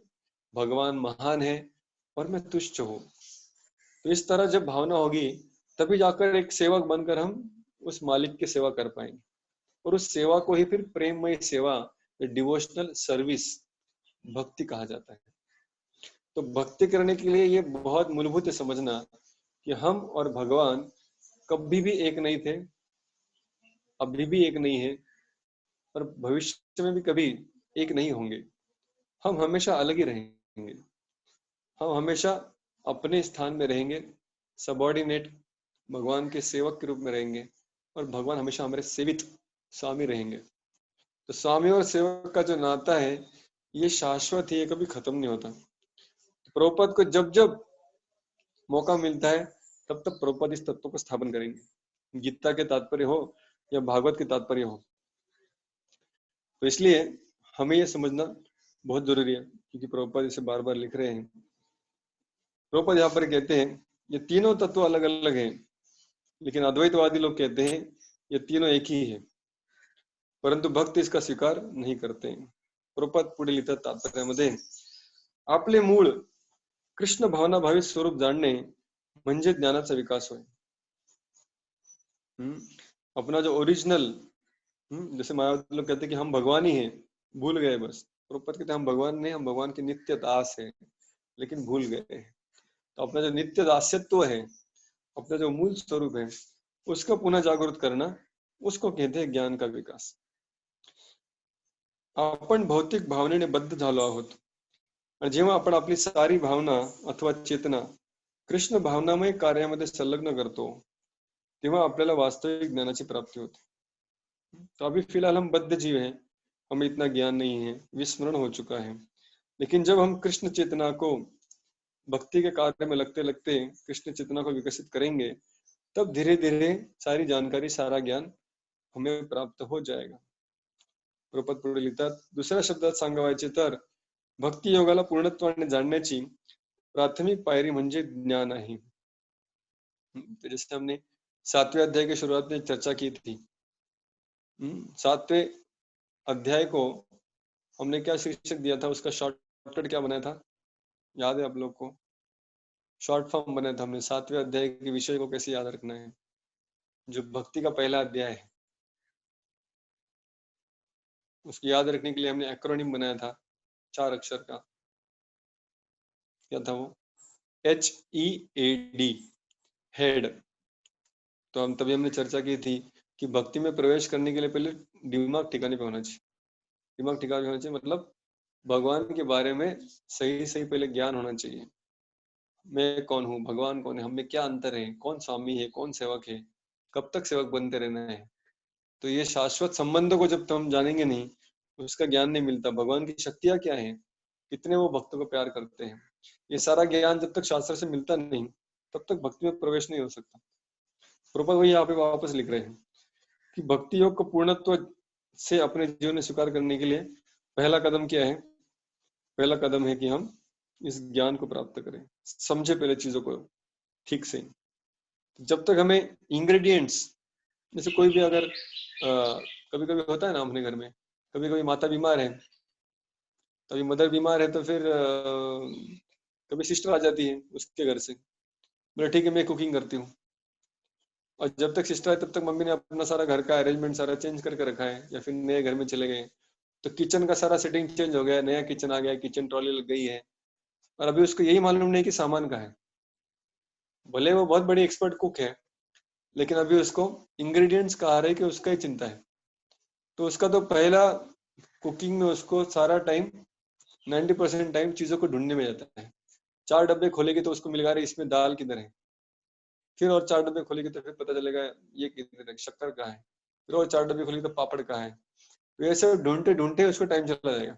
भगवान महान है और मैं तुच्छ हूँ। तो इस तरह जब भावना होगी तभी जाकर एक सेवक बनकर हम उस मालिक की सेवा कर पाएंगे, और उस सेवा को ही फिर प्रेममय सेवा, डिवोशनल सर्विस, भक्ति कहा जाता है। तो भक्ति करने के लिए ये बहुत मूलभूत है समझना कि हम और भगवान कभी भी एक नहीं थे, अभी भी एक नहीं है, और भविष्य में भी कभी एक नहीं होंगे। हम हमेशा अलग ही रहेंगे, हम हमेशा अपने स्थान में रहेंगे, सबॉर्डिनेट भगवान के सेवक के रूप में रहेंगे, और भगवान हमेशा हमारे सेवित स्वामी रहेंगे। तो स्वामी और सेवक का जो नाता है ये शाश्वत है, ये कभी खत्म नहीं होता। तो प्रभुपाद को जब जब मौका मिलता है तब तब प्रभुपाद इस तत्व को स्थापन करेंगे, गीता के तात्पर्य हो या भागवत के तात्पर्य हो। तो इसलिए हमें यह समझना बहुत जरूरी है, क्योंकि प्रभुपाद इसे बार बार लिख रहे हैं। प्रभुपाद यहाँ पर कहते हैं ये तीनों तत्व अलग अलग हैं, लेकिन अद्वैतवादी लोग कहते हैं ये तीनों एक ही है, परंतु भक्त इसका स्वीकार नहीं करते हैं। प्रभुपाद पुढे लिहितात तात्पर्यामध्ये, आपले मूळ कृष्ण भावना भावित स्वरूप जाणणे म्हणजे ज्ञानाचा विकास होय। अपना जो ओरिजिनल, जैसे मायावती लोग कहते हैं कि हम भगवान ही हैं, भूल गए बस। प्रभुपाद कहते हैं हम भगवान नहीं, हम भगवान की नित्य दास है, लेकिन भूल गए। तो अपना जो नित्य दास्यत्व है, अपना जो मूल स्वरूप है, उसका पुनः जागृत करना, उसको कहते हैं ज्ञान का विकास। आपण भौतिक भावनेने बद्ध झालो आहोत, आणि जेव्हा आपण आपली सारी भावना अथवा चेतना कृष्ण भावनामय कार्यामध्ये संलग्न करतो तेव्हा आपल्याला वास्तविक ज्ञानाची प्राप्ति होती। तो अभी फिलहाल हम बद्ध जीव हैं, हमें इतना ज्ञान नहीं है, विस्मरण हो चुका है। लेकिन जब हम कृष्ण चेतना को भक्ति के कार्य में लगते लगते कृष्ण चेतना को विकसित करेंगे, तब धीरे धीरे सारी जानकारी, सारा ज्ञान हमें प्राप्त हो जाएगा। प्रभुपाद पुढे लिहितात, दुसऱ्या शब्दात सांगायचे तर भक्ति योगाला पूर्णत्वाने जाणण्याची प्राथमिक पायरी म्हणजे ज्ञान आहे। तो जैसे हमने 7वें अध्याय की शुरुआत में चर्चा की थी, 7वें अध्याय को हमने क्या शीर्षक दिया था, उसका शॉर्टकट क्या बनाया था, याद है आप लोग को? शॉर्ट फॉर्म बनाया था हमने 7वें अध्याय के विषय को कैसे याद रखना है, जो भक्ति का पहला अध्याय है उसको याद रखने के लिए हमने एक्रोनिम बनाया था 4 अक्षर का। क्या था वो? HEAD, head. तो हम तभी हमने चर्चा की थी कि भक्ति में प्रवेश करने के लिए पहले दिमाग ठिकाने पे होना चाहिए। दिमाग ठिकाने पे होना चाहिए मतलब भगवान के बारे में सही सही पहले ज्ञान होना चाहिए। मैं कौन हूँ, भगवान कौन है, हम में क्या अंतर है, कौन स्वामी है, कौन सेवक है, कब तक सेवक बनते रहना है। तो ये शाश्वत संबंधों को जब तक हम जानेंगे नहीं, उसका ज्ञान नहीं मिलता। भगवान की शक्तियां क्या है, कितने वो भक्तों को प्यार करते हैं, ये सारा ज्ञान जब तक शास्त्र से मिलता नहीं तब तक भक्ति में प्रवेश नहीं हो सकता। प्रभुपाद वही यहाँ पे वापस लिख रहे हैं कि भक्ति योग को पूर्णत्व से अपने जीवन में स्वीकार करने के लिए पहला कदम क्या है? पहला कदम है कि हम इस ज्ञान को प्राप्त करें, समझे पहले चीजों को ठीक से। जब तक हमें इंग्रेडिएंट्स, जैसे कोई भी अगर कभी कभी होता है ना अपने घर में, कभी कभी माता बीमार है, कभी मदर बीमार है, तो फिर कभी सिस्टर आ जाती है उसके घर से, बोले ठीक है मैं कुकिंग करती हूँ। और जब तक सिस्टर है तब तक मम्मी ने अपना सारा घर का अरेंजमेंट सारा चेंज करके रखा है, या फिर नए घर में चले गए तो किचन का सारा सेटिंग चेंज हो गया, नया किचन आ गया, किचन ट्रॉली लग गई है, और अभी उसको यही मालूम नहीं कि सामान का है। भले वो बहुत बड़ी एक्सपर्ट कुक है, लेकिन अभी उसको इंग्रेडिएंट्स का आ रहा है कि उसका ही चिंता है। तो उसका तो पहला कुकिंग में उसको सारा टाइम 90% टाइम चीजों को ढूंढने में जाता है। 4 डब्बे खोलेगी तो उसको मिलेगा, अरे इसमें दाल किधर है, फिर और 4 डब्बे खोलेगी तो फिर पता चलेगा ये किधर है, शक्कर कहाँ है, फिर और 4 डब्बे खोलेगी तो पापड़ कहाँ है। तो ऐसे ढूंढते ढूंढते उसको टाइम चला जाएगा।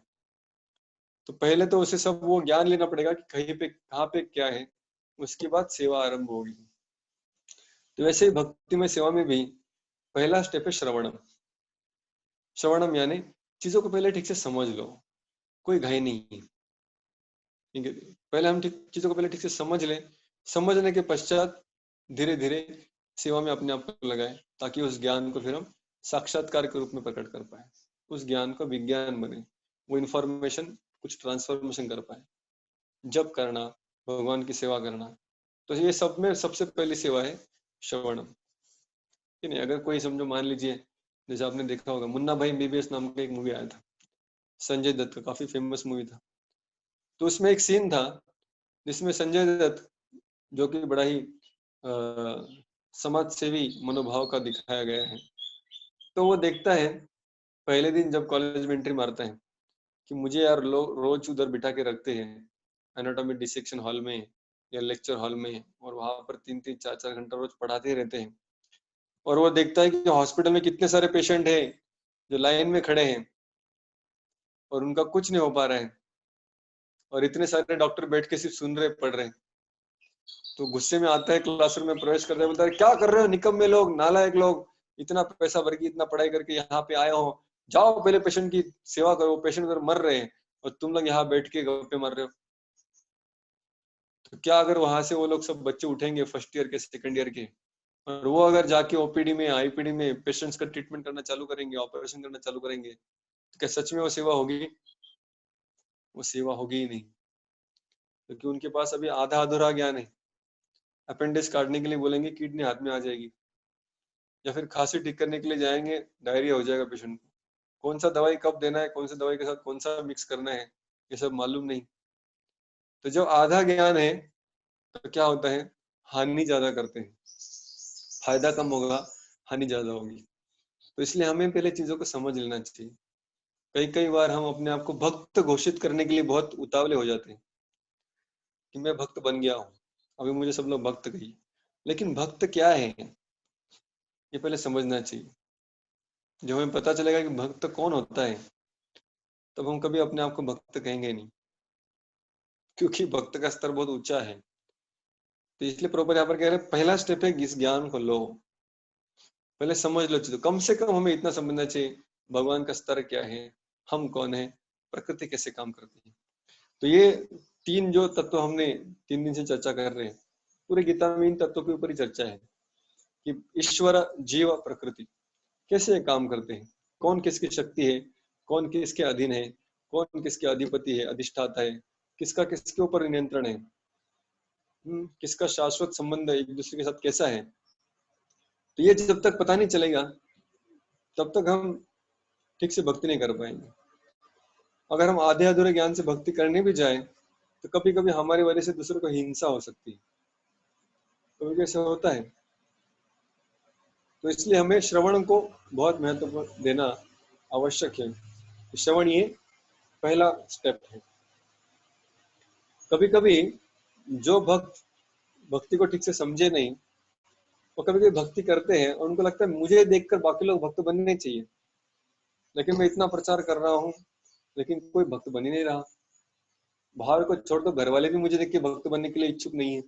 तो पहले तो उसे सब वो ज्ञान लेना पड़ेगा कि कहीं पे कहाँ पे क्या है, उसके बाद सेवा आरंभ होगी। तो वैसे ही भक्ति में सेवा में भी पहला स्टेप है श्रवणम। श्रवणम यानी चीजों को पहले ठीक से समझ लो, कोई घाई नहीं है, ठीक है। पहले हम ठीक चीजों को पहले ठीक से समझ लें, समझने के पश्चात धीरे धीरे सेवा में अपने आप को लगाए, ताकि उस ज्ञान को फिर हम साक्षात्कार के रूप में प्रकट कर पाए, उस ज्ञान का विज्ञान बने, वो इंफॉर्मेशन कुछ ट्रांसफॉर्मेशन कर पाए। जप करना, भगवान की सेवा करना, तो ये सब में सबसे पहली सेवा है श्रवणम, कि नहीं। अगर कोई समझो, मान लीजिए जैसे आपने देखा होगा मुन्ना भाई एमबीबीएस नाम का एक मूवी आया था, संजय दत्त का, काफी फेमस मूवी था। तो उसमें एक सीन था जिसमें संजय दत्त, जो कि बड़ा ही समाज सेवी मनोभाव का दिखाया गया है, तो वो देखता है पहले दिन जब कॉलेज में एंट्री मारता है कि मुझे यार लोग रोज उधर बिठा के रखते हैं एनाटॉमी डिसेक्शन हॉल में या लेक्चर हॉल में, और वहां पर 3-3 4-4 घंटा रोज पढ़ाते ही रहते हैं। और वो देखता है कि हॉस्पिटल में कितने सारे पेशेंट हैं जो लाइन में खड़े हैं और उनका कुछ नहीं हो पा रहा है, और इतने सारे डॉक्टर बैठ के सिर्फ सुन रहे पढ़ रहे हैं। तो गुस्से में आता है, क्लासरूम में प्रवेश करता है, बोलता है क्या कर रहे हो निकम्मे लोग, नालायक लोग, इतना पैसा भर के इतना पढ़ाई करके यहाँ पे आए हो, जाओ पहले पेशेंट की सेवा करो, पेशेंट उधर मर रहे हैं और तुम लोग यहाँ बैठ के गप्पे मार रहे हो। तो क्या अगर वहां से वो लोग सब बच्चे उठेंगे फर्स्ट ईयर के, सेकंड ईयर के, और वो अगर जाके ओपीडी में आईपीडी में पेशेंट्स का ट्रीटमेंट करना चालू करेंगे, ऑपरेशन करना चालू करेंगे, तो क्या सच में वो सेवा होगी? वो सेवा होगी ही नहीं, क्योंकि उनके पास अभी आधा अधूरा ज्ञान है। अपेंडिक्स काटने के लिए बोलेंगे किडनी हाथ में आ जाएगी, या फिर खांसी ठीक करने के लिए जाएंगे डायरिया हो जाएगा पेशेंट को, कौन सा दवाई कब देना है, कौन सा दवाई के साथ कौन सा मिक्स करना है, ये सब मालूम नहीं। तो जब आधा ज्ञान है तो क्या होता है, हानि ज्यादा करते हैं, फायदा कम होगा, हानि ज्यादा होगी। तो इसलिए हमें पहले चीजों को समझ लेना चाहिए। कई कई बार हम अपने आप को भक्त घोषित करने के लिए बहुत उतावले हो जाते हैं कि मैं भक्त बन गया हूँ, अभी मुझे सब लोग भक्त कहिए। लेकिन भक्त क्या है ये पहले समझना चाहिए। जब हमें पता चलेगा कि भक्त कौन होता है, तब हम कभी अपने आप को भक्त कहेंगे नहीं, क्योंकि भक्त का स्तर बहुत ऊंचा है। तो इसलिए प्रभुपाद यहाँ पर कह रहे हैं पहला स्टेप है इस ज्ञान को लो, पहले समझ लो चीजों, कम से कम हमें इतना समझना चाहिए भगवान का स्तर क्या है, हम कौन है, प्रकृति कैसे काम करती है। तो ये 3 जो तत्व हमने 3 दिन से चर्चा कर रहे हैं, पूरे गीता में इन तत्वों के ऊपर ही चर्चा है कि ईश्वर, जीव, प्रकृति कैसे काम करते हैं, कौन किसकी शक्ति है, कौन किसके अधीन है, कौन किसके अधिपति है, अधिष्ठाता है, किसका किसके ऊपर नियंत्रण है, किसका शाश्वत संबंध एक दूसरे के साथ कैसा है। तो ये जब तक पता नहीं चलेगा तब तक हम ठीक से भक्ति नहीं कर पाएंगे। अगर हम आधे अधूरे ज्ञान से भक्ति करने भी जाए तो कभी कभी हमारी वजह से दूसरों को हिंसा हो सकती है, कभी कभी ऐसा होता है। तो इसलिए हमें श्रवण को बहुत महत्व देना आवश्यक है। श्रवण ये पहला स्टेप है। कभी कभी जो भक्त भक्ति को ठीक से समझे नहीं, वो कभी कभी भक्ति करते हैं और उनको लगता है मुझे देखकर बाकी लोग भक्त बनने चाहिए, लेकिन मैं इतना प्रचार कर रहा हूँ लेकिन कोई भक्त बन ही नहीं रहा। बाहर को छोड़ दो, घर वाले भी मुझे देख के भक्त बनने के लिए इच्छुक नहीं है।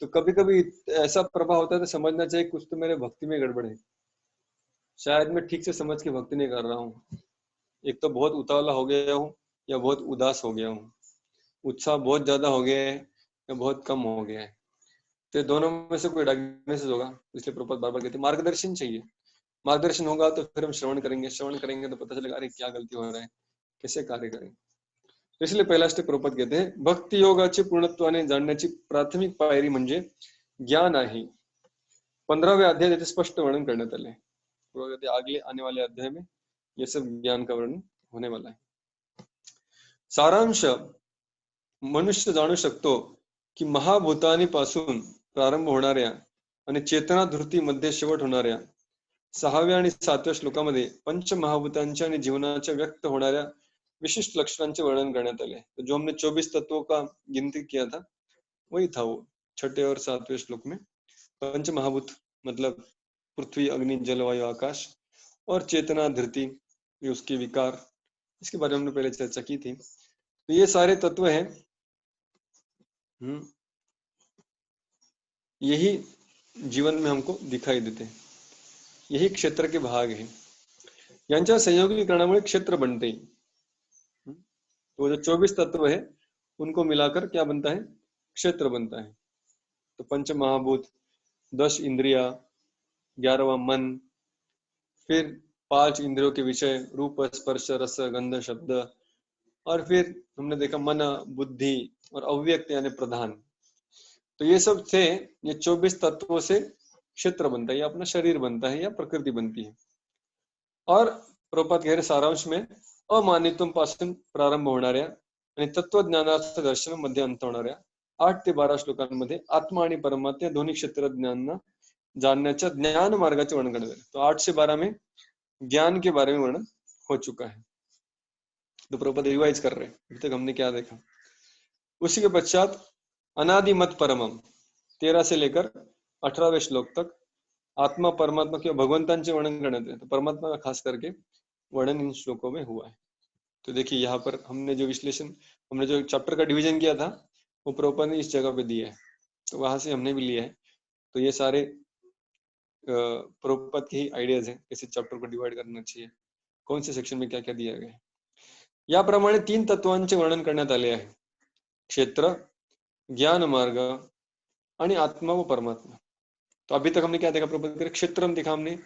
तो कभी कभी ऐसा प्रभाव होता है तो समझना चाहिए कुछ तो मेरे भक्ति में गड़बड़ है, शायद मैं ठीक से समझ के भक्ति नहीं कर रहा हूँ। एक तो बहुत उतावला हो गया हूँ या बहुत उदास हो गया हूँ, उत्साह बहुत ज्यादा हो गया है या बहुत कम हो गया है। तो दोनों में से कोई डायग्नोसिस होगा। इसलिए प्रभुपाद बार बार कहते हैं मार्गदर्शन चाहिए। मार्गदर्शन होगा तो फिर हम श्रवण करेंगे, श्रवण करेंगे तो पता चलेगा अरे क्या गलती हो रहा है, कैसे कार्य करें। तो इसलिए पहिला स्टेप प्रभुपाद कहते हैं भक्ती योगाची पूर्णत्वाने जाणण्याची प्राथमिक पायरी म्हणजे ज्ञान आहे। 15वें अध्याय याचे स्पष्ट वर्णन करण्यात आले। आगे आने वाले अध्याय में ये सब ज्ञान का वर्णन होने वाला है। सारांश, मनुष्य जाणू शकतो की महाभूतानी पासून प्रारंभ होणाऱ्या आणि चेतना धृती मध्ये शेवट होणाऱ्या 6व्या आणि 7व्या श्लोकामध्ये पंचमहाभूतांच्या आणि जीवनाच्या व्यक्त होणाऱ्या विशिष्ट लक्षणांचे वर्णन करण्यात आले। तो जो हमने 24 तत्वों का गिनती किया था वही था वो 6ठे और 7वें श्लोक में। पंच महाभूत मतलब पृथ्वी, अग्नि, जल, वायु, आकाश और चेतना धृति, ये उसके विकार, इसके बारे में हमने पहले चर्चा की थी। तो ये सारे तत्व हैं, यही जीवन में हमको दिखाई देते हैं, यही क्षेत्र के भाग हैं। यांच्या संयोगीकरणामुळे क्षेत्र बनते हैं। तो जो 24 तत्व है उनको मिलाकर क्या बनता है? क्षेत्र बनता है। तो पंच महाभूत, 10 इंद्रिया, 11वां मन, फिर 5 इंद्रियों के विषय रूप, स्पर्श, रस, गंध, शब्द, और फिर हमने देखा मन, बुद्धि और अव्यक्त यानी प्रधान। तो ये सब थे, ये 24 तत्वों से क्षेत्र बनता है, या अपना शरीर बनता है या प्रकृति बनती है। और प्रभुपाद कह रहे सारांश में अमानित्वपासून प्रारंभ होणाऱ्या आणि तत्वज्ञानार्थ दर्शन मध्ये अंत होणाऱ्या 8 ते 12 श्लोकांमध्ये आत्मा आणि परमात्मा दोन्ही क्षेत्र ज्ञानना जानण्याच्या ज्ञान मार्गाचे वर्णन करण्यात आले। तो 8 से 12 में ज्ञान के बारे में वर्णन हो चुका है। तो प्रभुपाद रिवाइज कर रहे हैं, अभी तक हमने क्या देखा। उसी के पश्चात अनादिमत परमम 13 से लेकर 18वें श्लोक तक आत्मा परमात्मा के भगवंतांचे वर्णन करण्यात आले। तो परमात्मा का खास करके वर्णन इन श्लोकों में हुआ है। तो देखिए यहाँ पर हमने जो विश्लेषण, हमने जो चैप्टर का डिवीजन किया था वो प्रभुपाद ने इस जगह पे दिया है, तो वहां से हमने भी लिया है। तो ये सारे प्रभुपाद के ही आइडियाज हैं, कैसे चैप्टर को डिवाइड करना चाहिए, कौन से सेक्शन में क्या क्या दिया गया है। याप्रमाणे 3 तत्वांचे वर्णन करण्यात आले आहे, क्षेत्र, ज्ञान मार्ग आणि आत्मा व परमात्मा। तो अभी तक हमने क्या देखा प्रभुपाद? क्षेत्रम देखा हमने,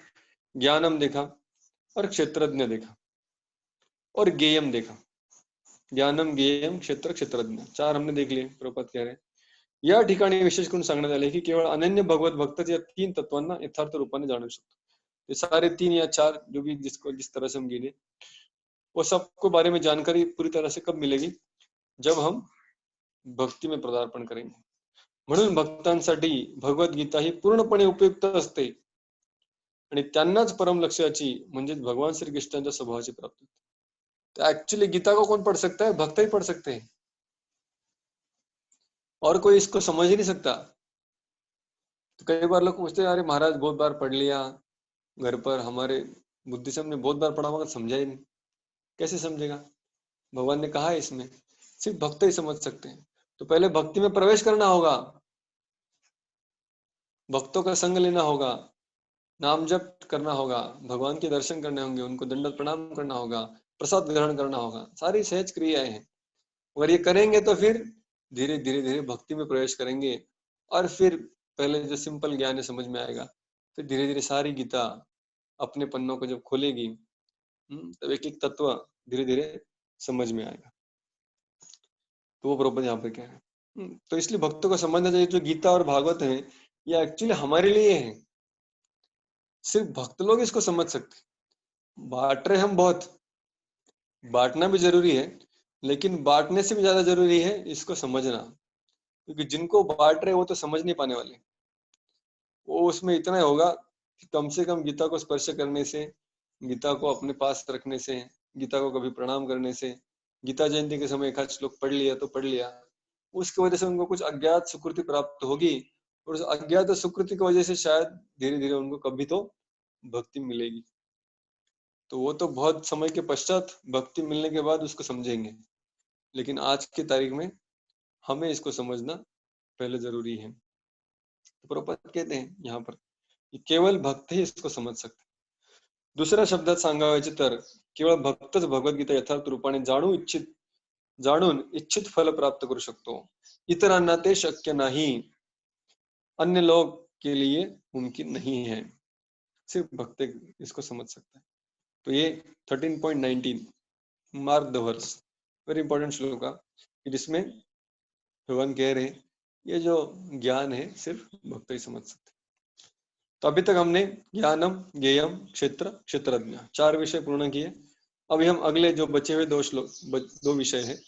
ज्ञानम देखा और क्षेत्रज्ञ देखा और ज्ञेयम देखा। ज्ञानम, ज्ञेयम, क्षेत्र, क्षेत्रज्ञ, 4 हमने देख लिए। प्रभुपाद कह रहे हैं या ठिकाणी विशेष करून सांगण्यात आले की केवळ अनन्य भगवत भक्त या 3 तत्वांना यथार्थ रूपाने जाणू शकतो। ये सारे 3 या 4 जो भी जिसको जिस तरह से हम गिने, वो सबको बारे में जानकारी पूरी तरह से कब मिलेगी? जब हम भक्ति में पदार्पण करेंगे। म्हणून भक्तांसाठी भगवद्गीता ही पूर्णपणे उपयुक्त असते आणि त्यांनाच परम लक्ष्याची म्हणजेच भगवान श्री कृष्णाच्या स्वभावाची प्राप्ती होते। तो एक्चुअली गीता को कौन पढ़ सकता है? भक्त ही पढ़ सकते हैं, और कोई इसको समझ ही नहीं सकता। तो कई बार लोग पूछते हैं अरे महाराज बहुत बार पढ़ लिया घर पर, हमारे बुद्धि से हमने बहुत बार पढ़ा मगर समझा ही नहीं। कैसे समझेगा? भगवान ने कहा है इसमें सिर्फ भक्त ही समझ सकते हैं। तो पहले भक्ति में प्रवेश करना होगा, भक्तों का संग लेना होगा, नाम जप करना होगा, भगवान के दर्शन करने होंगे, उनको दंडवत प्रणाम करना होगा, प्रसाद ग्रहण करना होगा, सारी सहज क्रियाएं हैं। अगर ये करेंगे तो फिर धीरे धीरे धीरे भक्ति में प्रवेश करेंगे, और फिर पहले जो सिंपल ज्ञान है समझ में आएगा, फिर धीरे धीरे सारी गीता अपने पन्नों को जब खोलेगी तब एक एक तत्व धीरे धीरे समझ में आएगा। तो वो प्रभुपाद यहाँ पे कह रहे हैं। तो इसलिए भक्तों को समझना चाहिए जो गीता और भागवत है ये एक्चुअली हमारे लिए है, सिर्फ भक्त लोग इसको समझ सकते। बांट रहे हम बहुत, बांटना भी जरूरी है, लेकिन बांटने से भी ज्यादा जरूरी है इसको समझना, क्योंकि जिनको बांट रहे वो तो समझ नहीं पाने वाले। वो उसमें इतना होगा कि कम से कम गीता को स्पर्श करने से, गीता को अपने पास रखने से, गीता को कभी प्रणाम करने से, गीता जयंती के समय एक आध श्लोक पढ़ लिया तो पढ़ लिया, उसकी वजह से उनको कुछ अज्ञात सुकृति प्राप्त होगी, और उस अज्ञात सुकृति की वजह से शायद धीरे धीरे उनको कभी तो भक्ति मिलेगी। तो वो तो बहुत समय के पश्चात भक्ति मिलने के बाद उसको समझेंगे, लेकिन आज की तारीख में हमें इसको समझना पहले जरूरी है। तो प्रभुपाद कहते हैं यहाँ पर कि केवल भक्त ही इसको समझ सकते। दुसऱ्या शब्दात सांगायचे तर केवळ भक्तच भगवद्गीता यथार्थ रूपाने जाणून इच्छित फल प्राप्त करू शकतो, इतरांना ते शक्य नाही, अन्य लोग के लिए मुमकिन नहीं है, सिर्फ भक्त इसको समझ सकता है। तो ये 13.19 mark the verse, very important श्लोक का, जिसमें भगवान कह रहे हैं ये जो ज्ञान है सिर्फ भक्त ही समझ सकते। तो अभी तक हमने ज्ञानम, ज्ञेयम, क्षेत्र, क्षेत्रज्ञ 4 विषय पूर्ण किए। अभी हम अगले जो बचे हुए 2 विषय है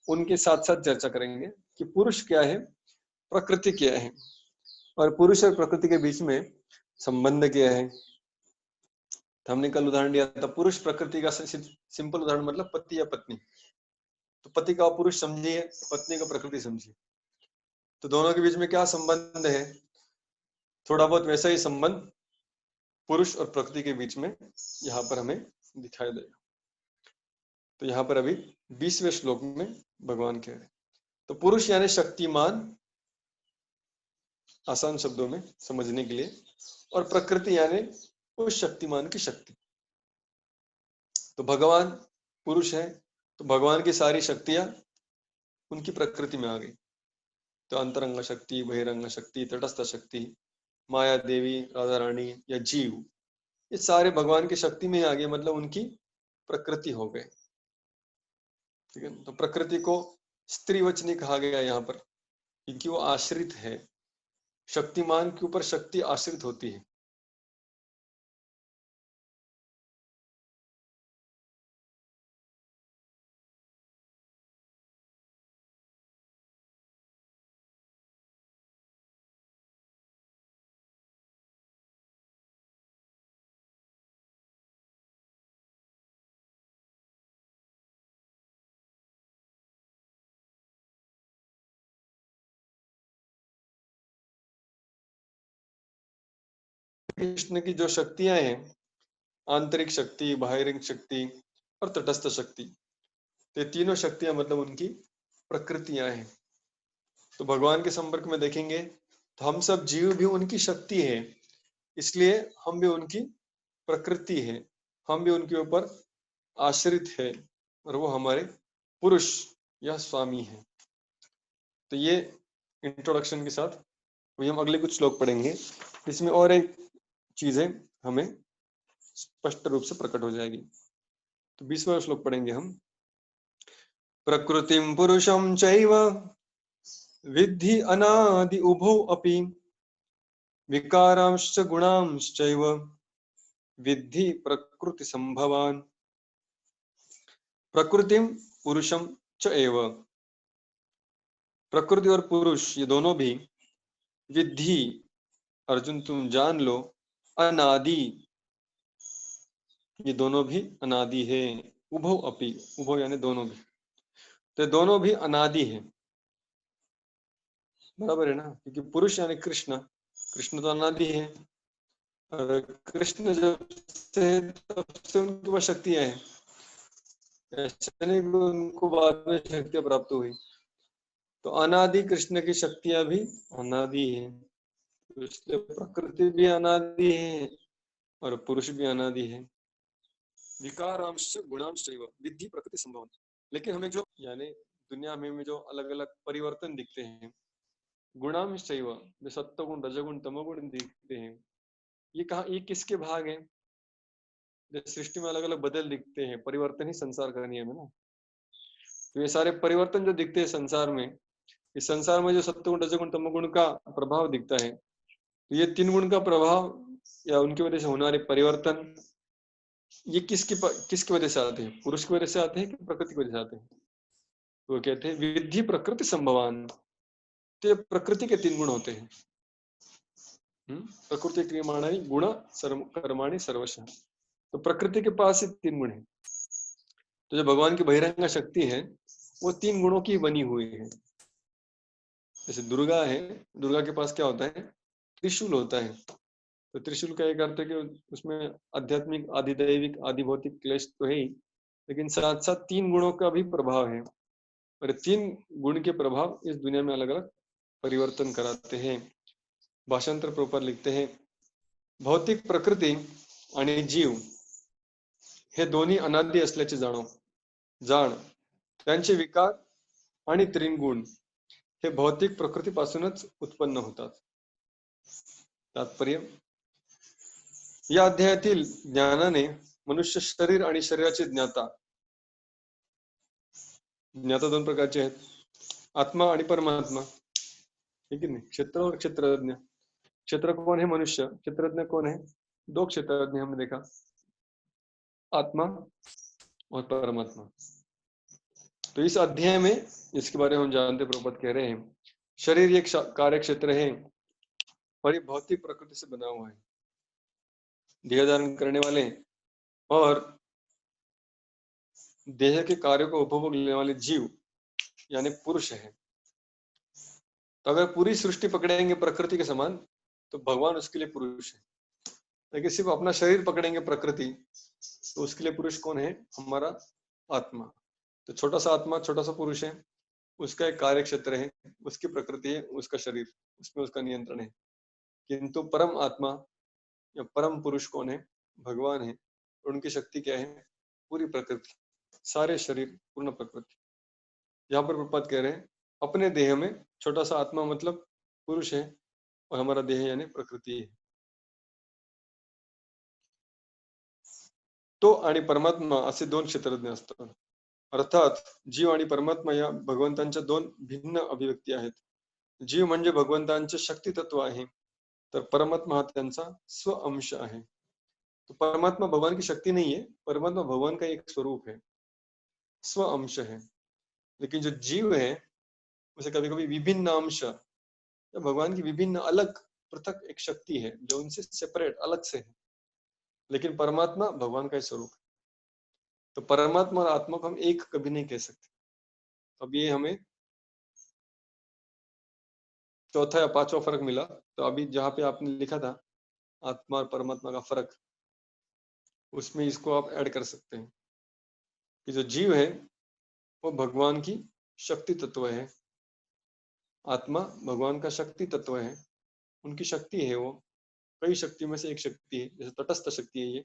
उनके साथ साथ चर्चा करेंगे कि पुरुष क्या है, प्रकृति क्या है, और पुरुष और प्रकृति के बीच में संबंध क्या है? तो हमने कल उदाहरण दिया था, पुरुष प्रकृति का सिंपल उदाहरण मतलब पति या पत्नी। तो पति का पुरुष समझिए, पत्नी का प्रकृति समझिए, तो दोनों के बीच में क्या संबंध है? थोड़ा बहुत वैसा ही संबंध पुरुष और प्रकृति के बीच में यहाँ पर हमें दिखाई देगा। तो यहाँ पर अभी 20वें श्लोक में भगवान कह रहे हैं, तो पुरुष यानी शक्तिमान, आसान शब्दों में समझने के लिए, और प्रकृति यानी उस शक्तिमान की शक्ति। तो भगवान पुरुष है, तो भगवान की सारी शक्तियां उनकी प्रकृति में आ गई। तो अंतरंग शक्ति, बहिरंग शक्ति, तटस्थ शक्ति, माया देवी, राधा रानी या जीव, ये सारे भगवान की शक्ति में आ गए, मतलब उनकी प्रकृति हो गए। ठीक है, तो प्रकृति को स्त्रीवचनी कहा गया यहाँ पर, क्योंकि वो आश्रित है, शक्तिमान के ऊपर शक्ति आश्रित होती है। कृष्ण की जो शक्तियां हैं, आंतरिक शक्ति, बाहरिक शक्ति और तटस्थ शक्ति, तो ये तीनों शक्तियां मतलब उनकी प्रकृतियां हैं। तो भगवान के संपर्क में देखेंगे तो हम सब जीव भी उनकी शक्ति है, इसलिए हम भी उनकी प्रकृति है, हम भी उनके ऊपर आश्रित है, और वो हमारे पुरुष या स्वामी है। तो ये इंट्रोडक्शन के साथ वही हम अगले कुछ श्लोक पढ़ेंगे, इसमें और एक चीजें हमें स्पष्ट रूप से प्रकट हो जाएगी। तो 20वां श्लोक पढ़ेंगे हम। प्रकृतिम पुरुषम चैव विद्धि अनादि उभौ अपि विकारांश्च गुणांश्चैव विद्धि प्रकृति संभवान। प्रकृतिम पुरुषम च एव, प्रकृति और पुरुष ये दोनों भी, विद्धि अर्जुन तुम जान लो, अनादि ये दोनों भी अनादि है, उभौ अपि, उभौ यानी दोनों भी, तो दोनों भी अनादि है। बराबर है ना, क्योंकि पुरुष यानी कृष्ण, कृष्ण तो अनादि है, और कृष्ण जब से तब से उनके पास शक्तियां हैं, ऐसा नहीं कि उनको बाद में शक्तियां प्राप्त हुई। तो अनादि कृष्ण की शक्तियां भी अनादि है, तो इसलिए प्रकृति भी अनादि है और पुरुष भी अनादि है। विकारांश गुणांश विद्धि प्रकृति संभव। लेकिन हमें जो यानी दुनिया में जो अलग अलग परिवर्तन दिखते हैं, गुणांश जो सत्वगुण, रजगुण, तमोगुण दिखते हैं, ये कहा, ये किसके भाग हैं? सृष्टि में अलग अलग बदल दिखते हैं, परिवर्तन ही संसार का नियम है ना। तो ये सारे परिवर्तन जो दिखते हैं संसार में, इस संसार में जो सत्वगुण, रजगुण, तमोगुण का प्रभाव दिखता है, तो ये तीन गुण का प्रभाव या उनकी वजह से होने वाले परिवर्तन, ये किसकी वजह से आते हैं? पुरुष की वजह से आते हैं कि प्रकृति की वजह से आते हैं? तो वो कहते हैं विद्धि प्रकृति संभवान। तो ये प्रकृति के तीन गुण होते हैं। प्रकृति क्रियमाणानि गुण कर्माणि सर्वशः। तो प्रकृति के पास ही तीन गुण है। तो जो भगवान की बहिरंग शक्ति है, वो तीन गुणों की बनी हुई है। जैसे दुर्गा है, दुर्गा के पास क्या होता है? त्रिशूल होता है। तो त्रिशूल का एक अर्थ है कि उसमें आध्यात्मिक, आधिदैविक, आधिभौतिक क्लेश तो है ही, लेकिन साथ साथ तीन गुणों का भी प्रभाव है, और तीन गुण के प्रभाव इस दुनिया में अलग अलग परिवर्तन कराते हैं। भाषांतर प्रॉपर लिखते हैं, भौतिक प्रकृती आणि जीव हे दोन्ही अनादि असल्याचे जाण, त्यांचे विकार आणि तीन गुण हे भौतिक प्रकृतीपासूनच उत्पन्न होतात। तात्पर्य, या अध्यायातील ज्ञानाने मनुष्य शरीर आणि शरीराचे ज्ञाता दोन प्रकारचे आहेत, आत्मा आणि परमात्मा, ठीक है नहीं? क्षेत्र और क्षेत्रज्ञ। क्षेत्र कौन है? मनुष्य। क्षेत्रज्ञ कौन है? दो क्षेत्रज्ञ हमने देखा, आत्मा और परमात्मा। तो इस अध्याय में इसके बारे में हम जानते, प्रभुपाद कह रहे हैं शरीर एक कार्य क्षेत्र है, और ये भौतिक प्रकृति से बना हुआ है। देह धारण करने वाले और देह के कार्यों को उपभोग लेने वाले जीव यानी पुरुष है। तो अगर पूरी सृष्टि पकड़ेंगे प्रकृति के समान तो भगवान उसके लिए पुरुष है, लेकिन सिर्फ अपना शरीर पकड़ेंगे प्रकृति तो उसके लिए पुरुष कौन है? हमारा आत्मा। तो छोटा सा आत्मा छोटा सा पुरुष है, उसका एक कार्य क्षेत्र है, उसकी प्रकृति है, उसका शरीर, उसमें उसका नियंत्रण है। किंतु परम आत्मा या परम पुरुष कौन है? भगवान है। और उनकी शक्ति क्या है? पूरी प्रकृति, सारे शरीर, पूर्ण प्रकृति। यहाँ पर प्रपात कह रहे हैं अपने देह में छोटा सा आत्मा मतलब पुरुष है और हमारा देह यानी प्रकृति है। तो आणि परमात्मा असे दोन क्षेत्रज्ञ असतात, अर्थात जीव आणि परमात्मा या भगवंतांच्या दोन भिन्न अभिव्यक्ती आहेत। जीव म्हणजे भगवंतांचे शक्ती तत्व आहे, तर परमात्मा हा त्यांचा स्व अंश आहे। तो परमात्मा भगवान की शक्ति नहीं है, परमात्मा भगवान का एक स्वरूप है, स्व अंश है। लेकिन जो जीव है उसे कभी कभी विभिन्न अंश या भगवान की विभिन्न अलग पृथक एक शक्ति है जो उनसे सेपरेट अलग से है, लेकिन परमात्मा भगवान का ही स्वरूप है। तो परमात्मा और आत्मा को हम एक कभी नहीं कह सकते। अब ये हमें चौथा या पांचवा फर्क मिला। तो अभी जहां पे आपने लिखा था आत्मा और परमात्मा का फर्क, उसमें इसको आप ऐड कर सकते हैं कि जो जीव है वो भगवान की शक्ति तत्व है, आत्मा भगवान का शक्ति तत्व है, उनकी शक्ति है, वो कई शक्तियों में से एक शक्ति है, जैसे तटस्थ शक्ति है ये।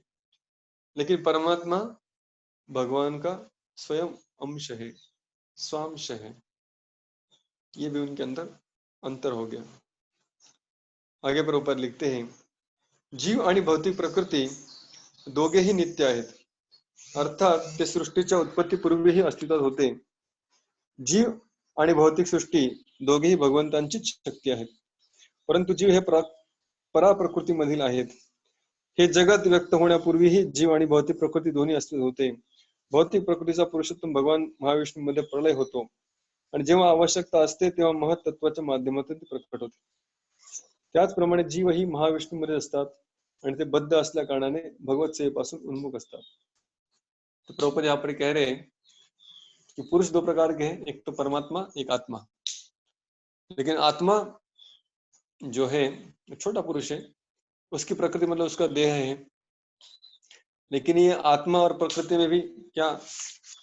लेकिन परमात्मा भगवान का स्वयं अंश है, स्वांश है, ये भी उनके अंदर अंतर हो गया। आगे पर ऊपर लिखते हैं जीव आणि भौतिक प्रकृती दोघेही नित्य आहेत, अर्थात ते सृष्टीच्या उत्पत्तीपूर्वीही अस्तित्वात होते। जीव आणि भौतिक सृष्टी दोघेही भगवंतांचीच शक्ती आहेत, परंतु जीव हे पराप्रकृतीमधील आहेत। हे जगत व्यक्त होण्यापूर्वीही जीव आणि भौतिक प्रकृती दोन्ही अस्तित्वात होते। भौतिक प्रकृतीचा पुरुषोत्तम भगवान महाविष्णू मध्ये प्रलय होतो आणि जेव्हा आवश्यकता असते तेव्हा महत्त्वाच्या माध्यमातून ते प्रकट होते। त्याचप्रमाणे जीव ही महाविष्णू मध्ये असतात आणि ते बद्ध असल्या कारणाने भगवत सेवेपासून उन्मुख असतात। तो प्रभुपाद यहाँ पर कह रहे हैं कि पुरुष दो प्रकार के हैं, एक तो परमात्मा, एक आत्मा। लेकिन आत्मा जो है छोटा पुरुष है, उसकी प्रकृति मतलब उसका देह है। लेकिन ये आत्मा और प्रकृति में भी क्या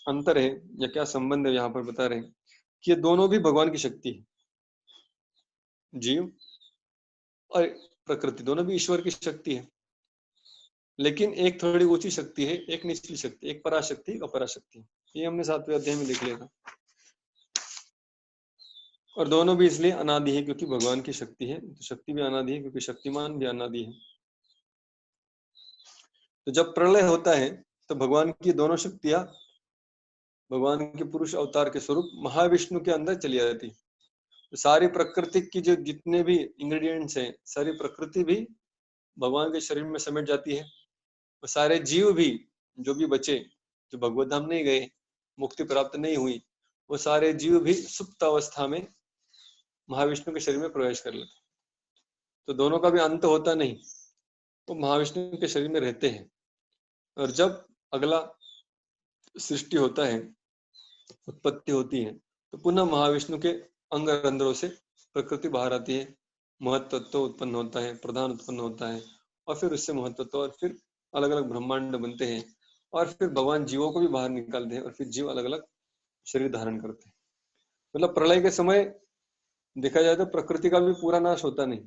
अंतर है या क्या संबंध है, यहाँ पर बता रहे हैं कि ये दोनों भी भगवान की शक्ति है। जीव और प्रकृति दोनों भी ईश्वर की शक्ति है, लेकिन एक थोड़ी ऊंची शक्ति है, एक निचली शक्ति, एक पराशक्ति, एक अपराशक्ति। ये हमने 7वें अध्याय में लिख लिया था। और दोनों भी इसलिए अनादि है क्योंकि भगवान की शक्ति है, तो शक्ति भी अनादि है क्योंकि शक्तिमान भी अनादि है। तो जब प्रलय होता है तो भगवान की दोनों शक्तियां भगवान के पुरुष अवतार के स्वरूप महाविष्णु के अंदर चली जाती है। तो सारी प्रकृति की जो जितने भी इंग्रेडिएंट्स हैं, सारी प्रकृति भी भगवान के शरीर में समेट जाती है। और सारे जीव भी जो भी बचे, जो भगवत धाम नहीं गए, मुक्ति प्राप्त नहीं हुई, वो सारे जीव भी सुप्त अवस्था में महाविष्णु के शरीर में प्रवेश कर लेते। तो दोनों का भी अंत होता नहीं, वो महाविष्णु के शरीर में रहते हैं। और जब अगला सृष्टि होता है, उत्पत्ति होती है, तो पुनः महाविष्णु के अंग रंध्रों से प्रकृति बाहर आती है, महत्त्व उत्पन्न होता है, प्रधान उत्पन्न होता है, और फिर उससे महत्त्व और फिर अलग अलग ब्रह्मांड बनते हैं, और फिर भगवान जीवों को भी बाहर निकालते हैं, और फिर जीव अलग अलग शरीर धारण करते हैं। मतलब प्रलय के समय देखा जाए तो प्रकृति का भी पूरा नाश होता नहीं।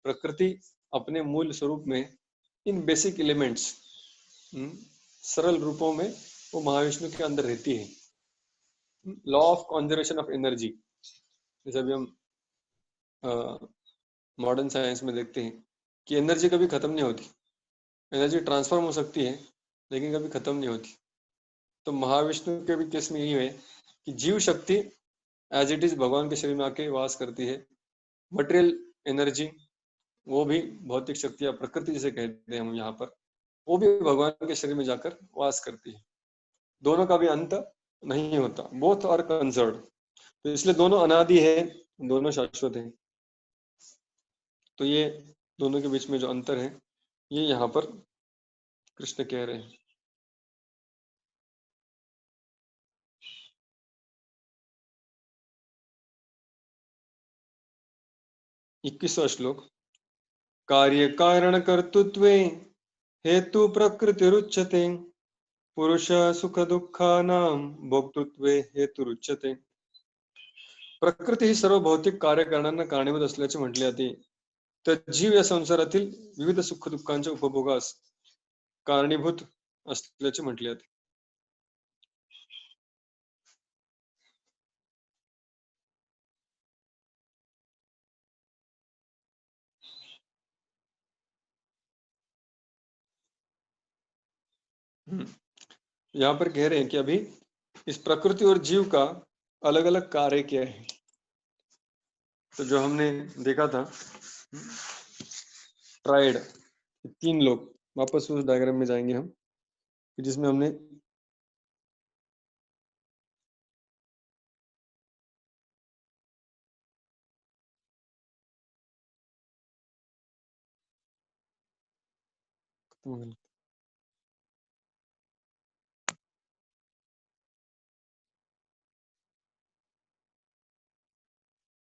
प्रकृति अपने मूल स्वरूप में इन बेसिक एलिमेंट्स, सरल रूपों में वो महाविष्णु के अंदर रहती है। Law of conservation of energy, जैसे अभी हम मॉडर्न साइंस में देखते हैं कि एनर्जी कभी खत्म नहीं होती, एनर्जी ट्रांसफॉर्म हो सकती है लेकिन कभी खत्म नहीं होती। तो महाविष्णु के भी केस में यही है कि जीव शक्ति एज इट इज भगवान के शरीर में आके वास करती है। मटेरियल एनर्जी वो भी भौतिक शक्ति या प्रकृति जिसे कहते हैं हम यहाँ पर, वो भी भगवान के शरीर में जाकर वास करती है। दोनों का भी अंत नहीं होता, बोथ आर कंजर्व्ड। तो इसलिए दोनों अनादि है, दोनों शाश्वत है। तो ये दोनों के बीच में जो अंतर है ये यहाँ पर कृष्ण कह रहे हैं। 21वां श्लोक। कार्य कारण कर्तृत्वे हेतु प्रकृतिरुच्यते पुरुष सुख दुःखानां भोक्तृत्वे हेतुरुच्यते। प्रकृती ही सर्व भौतिक कार्यकारणांना कारणीभूत असल्याचे म्हटले जाते, तर जीव या संसारातील विविध सुख दुःखांच्या उपभोगास कारणीभूत असल्याचे म्हटले जाते। यहाँ पर कह रहे हैं कि अभी इस प्रकृति और जीव का अलग अलग कार्य क्या है। तो जो हमने देखा था ट्राइड, 3 लोग, वापस उस डायग्राम में जाएंगे हम, जिसमें हमने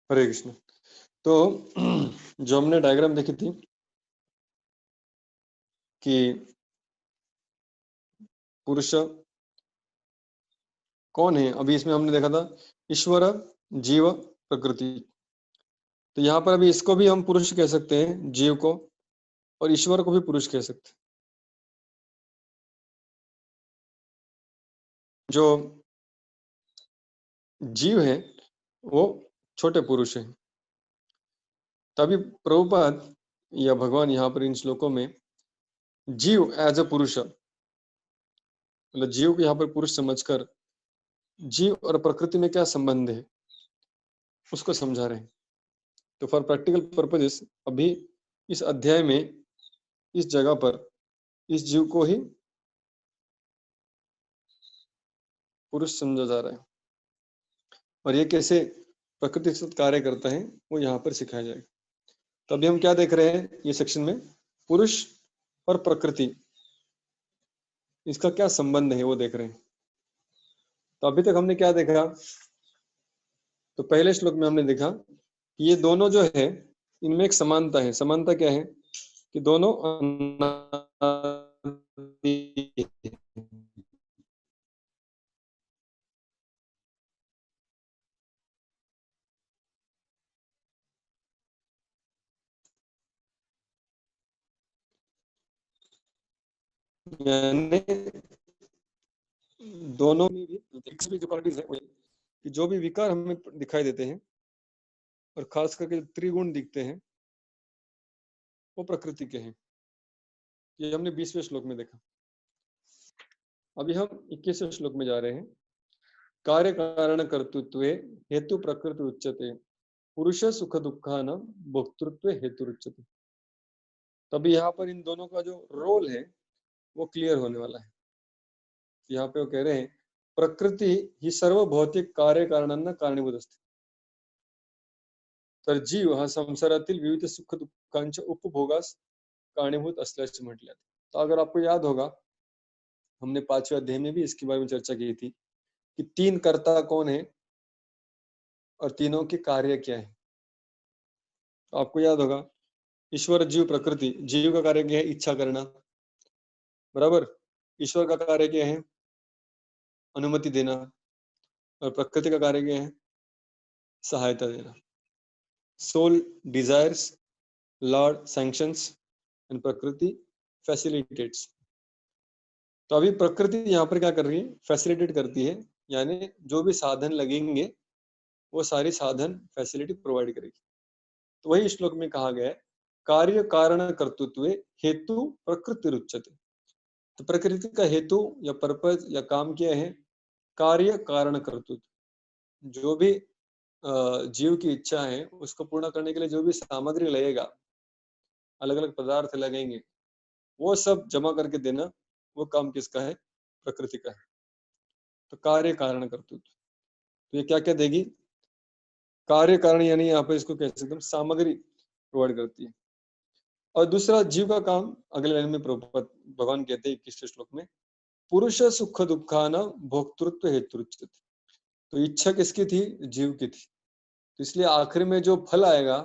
हरे कृष्ण। तो जो हमने डायग्राम देखी थी कि पुरुष कौन है, अभी इसमें हमने देखा था ईश्वर, जीव, प्रकृति। तो यहाँ पर अभी इसको भी हम पुरुष कह सकते हैं, जीव को, और ईश्वर को भी पुरुष कह सकते हैं। जो जीव है वो छोटे पुरुष है। तभी प्रभुपाद या भगवान यहाँ पर इन श्लोकों में जीव एज अ पुरुष, मतलब जीव को यहाँ पर पुरुष समझकर जीव और प्रकृति में क्या संबंध है उसको समझा रहे हैं। तो फॉर प्रैक्टिकल पर्पजेस अभी इस अध्याय में इस जगह पर इस जीव को ही पुरुष समझा जा रहा है, और ये कैसे प्रकृति के साथ कार्य करता है वो यहाँ पर सिखाया जाएगा। तो अभी हम क्या देख रहे हैं ये सेक्शन में, पुरुष और प्रकृति इसका क्या संबंध है वो देख रहे हैं। तो अभी तक हमने क्या देखा, तो पहले श्लोक में हमने देखा कि ये दोनों जो है इनमें एक समानता है। समानता क्या है कि दोनों अनादि है। यानी दोनों में भी जो क्वालिटीज है कि जो भी विकार हमें दिखाई देते हैं और खास करके त्रिगुण दिखते हैं वो प्रकृति के हैं। ये हमने 20वें श्लोक में देखा। अभी हम 21वें श्लोक में जा रहे हैं। कार्य कारण कर्तृत्व हेतु प्रकृति उच्यते पुरुष सुख दुःखानां भोक्तृत्व हेतु उच्यते। तभी यहाँ पर इन दोनों का जो रोल है वो क्लियर होने वाला है। यहाँ पे वो कह रहे हैं प्रकृति ही सर्व भौतिक कार्य कारणांना कारणीभूत असते, तर जीव हा संसारातील विविध सुख दुःखांच्या उपभोगास कारणीभूत असल्याचे म्हटले। तो अगर आपको याद होगा हमने 5वें अध्याय में भी इसके बारे में चर्चा की थी कि 3 कर्ता कौन है और तीनों के कार्य क्या है। तो आपको याद होगा ईश्वर, जीव, प्रकृति। जीव का कार्य क्या है, इच्छा करना, बराबर। ईश्वर का कार्य क्या है, अनुमति देना, और प्रकृति का कार्य क्या है, सहायता देना। Soul desires, Lord sanctions and prakriti facilitates. तो अभी प्रकृति यहाँ पर क्या कर रही है, फैसिलिटेट करती है, यानी जो भी साधन लगेंगे वो सारी साधन फैसिलिटी प्रोवाइड करेगी। तो वही श्लोक में कहा गया है कार्य कारण कर्तृत्व हेतु प्रकृति रुच्यते। तो प्रकृति का हेतु या पर्पज या काम क्या है, कार्य कारण कर्तृत्व। जो भी जीव की इच्छा है उसको पूर्ण करने के लिए जो भी सामग्री लगेगा, अलग अलग पदार्थ लगेंगे, वो सब जमा करके देना, वो काम किसका है, प्रकृति का है। तो कार्य कारण कर्तृत्व, तो ये क्या क्या देगी, कार्य कारण, यानी यहाँ पे इसको कह सकते हैं सामग्री प्रोवाइड करती है। और दूसरा जीव का काम, अगले लाइन में प्रभुपाद भगवान कहते हैं 21वें श्लोक में, पुरुष सुख दुखान भोक्तृत्व हेतुच्यते। तो इच्छा किसकी थी? जीव की थी। तो इसलिए आखिर में जो फल आएगा,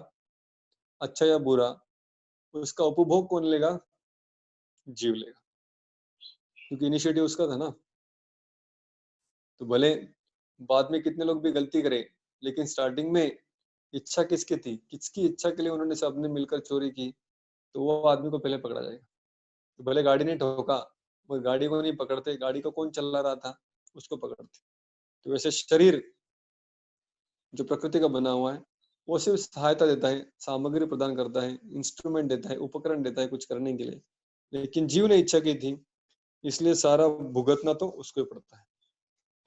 अच्छा या बुरा, उसका उपभोग कौन लेगा? जीव लेगा, क्योंकि इनिशिएटिव उसका था ना। तो भले बाद में कितने लोग भी गलती करें, लेकिन स्टार्टिंग में इच्छा किसकी थी? किसकी इच्छा के लिए उन्होंने सबने मिलकर चोरी की? तो वो आदमी को पहले पकड़ा जाएगा। तो भले गाड़ी ने ठोका, वो गाड़ी को नहीं पकड़ते, गाड़ी को कौन चला रहा था उसको पकड़ते। तो वैसे शरीर जो प्रकृति का बना हुआ है, वो सिर्फ सहायता देता है, सामग्री प्रदान करता है, इंस्ट्रूमेंट देता है, उपकरण देता है कुछ करने के लिए। लेकिन जीव ने इच्छा की थी, इसलिए सारा भुगतना तो उसको ही पड़ता है।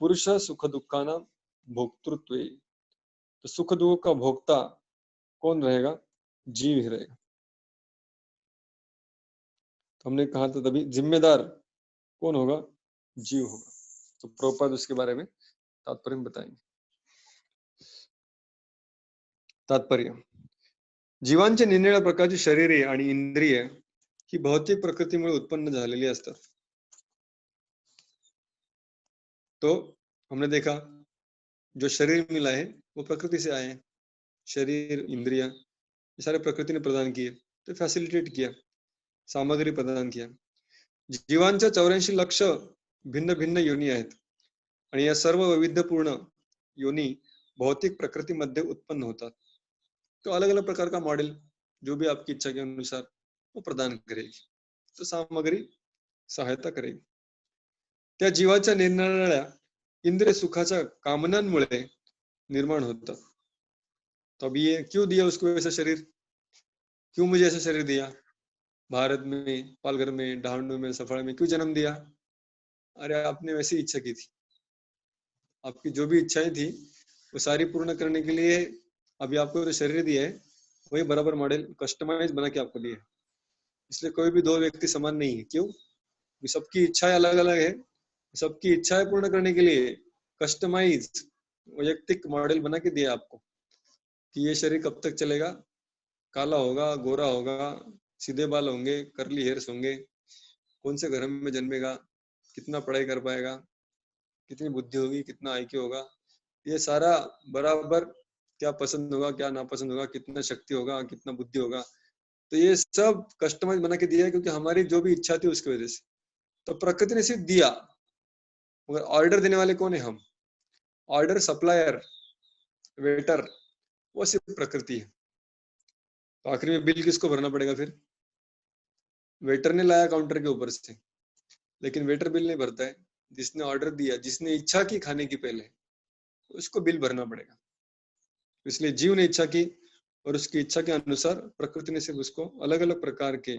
पुरुष सुख दुखाना भोक्तृत्व। तो सुख दुख का भोक्ता कौन रहेगा? जीव ही रहेगा। तो हमने कहा था तभी, जिम्मेदार कौन होगा? जीव होगा। तो प्रभुपाद उसके बारे में तात्पर्य बताएंगे। तात्पर्य, जीवांचे निरनिराळ्या प्रकारची शरीरे आणि इंद्रिय ही भौतिक प्रकृतीमुळे उत्पन्न झालेली असतात। तो हमने देखा, जो शरीर मिला है वो प्रकृति से आए हैं। शरीर, इंद्रिया, ये सारे प्रकृति ने प्रदान किए, तो फैसिलिटेट किया, सामग्री प्रदान किया। जीवांच्या 84 लक्ष भिन्न भिन्न योनी आहेत आणि या सर्व वैविध्यपूर्ण योनी भौतिक प्रकृतीमध्ये उत्पन्न होतात। तो अलग अलग प्रकार का मॉडल जो भी आपकी इच्छा के अनुसार वो प्रदान करेगी, तो सामग्री सहायता करेगी। त्या जीवाच्या निरनिराळ्या इंद्रिय सुखाच्या कामनांमुळे निर्माण होतात। तो अब ये क्यों दिया उसको ऐसा शरीर? क्यों मुझे ऐसा शरीर दिया? भारत में, पालघर में, डहाणू में, सफाड़ा में क्यों जन्म दिया? अरे आपने वैसी इच्छा की थी, आपकी जो भी इच्छाएं थी वो सारी पूर्ण करने के लिए अभी आपको जो शरीर दिया है वही बराबर मॉडल कस्टमाइज बना के आपको दिया है। इसलिए कोई भी दो व्यक्ति समान नहीं है। क्यों? सबकी इच्छाएं अलग अलग है, सबकी इच्छाएं पूर्ण करने के लिए कस्टमाइज वैयक्तिक मॉडल बना के दिया आपको कि ये शरीर कब तक चलेगा, काला होगा, गोरा होगा, सीधे बाल होंगे, करली हेयर्स होंगे, कौन से घर में जन्मेगा, कितना पढ़ाई कर पाएगा, कितनी बुद्धि होगी, कितना आईक्यू होगा, ये सारा बराबर क्या पसंद होगा, क्या नापसंद होगा, कितना शक्ति होगा, कितना बुद्धि होगा, तो ये सब कस्टमाइज बना के दिया है, क्योंकि हमारी जो भी इच्छा थी उसकी वजह से। तो प्रकृति ने सिर्फ दिया, मगर ऑर्डर देने वाले कौन है? हम। ऑर्डर सप्लायर, वेटर, वो सिर्फ प्रकृति है। तो आखिर में बिल किसको भरना पड़ेगा फिर? वेटर ने लाया काउंटर के ऊपर से, लेकिन वेटर बिल नहीं भरता है। जिसने ऑर्डर दिया, जिसने इच्छा की खाने की पहले, उसको बिल भरना पड़ेगा। इसलिए जीव ने इच्छा की और उसकी इच्छा के अनुसार प्रकृति ने सिर्फ उसको अलग अलग प्रकार के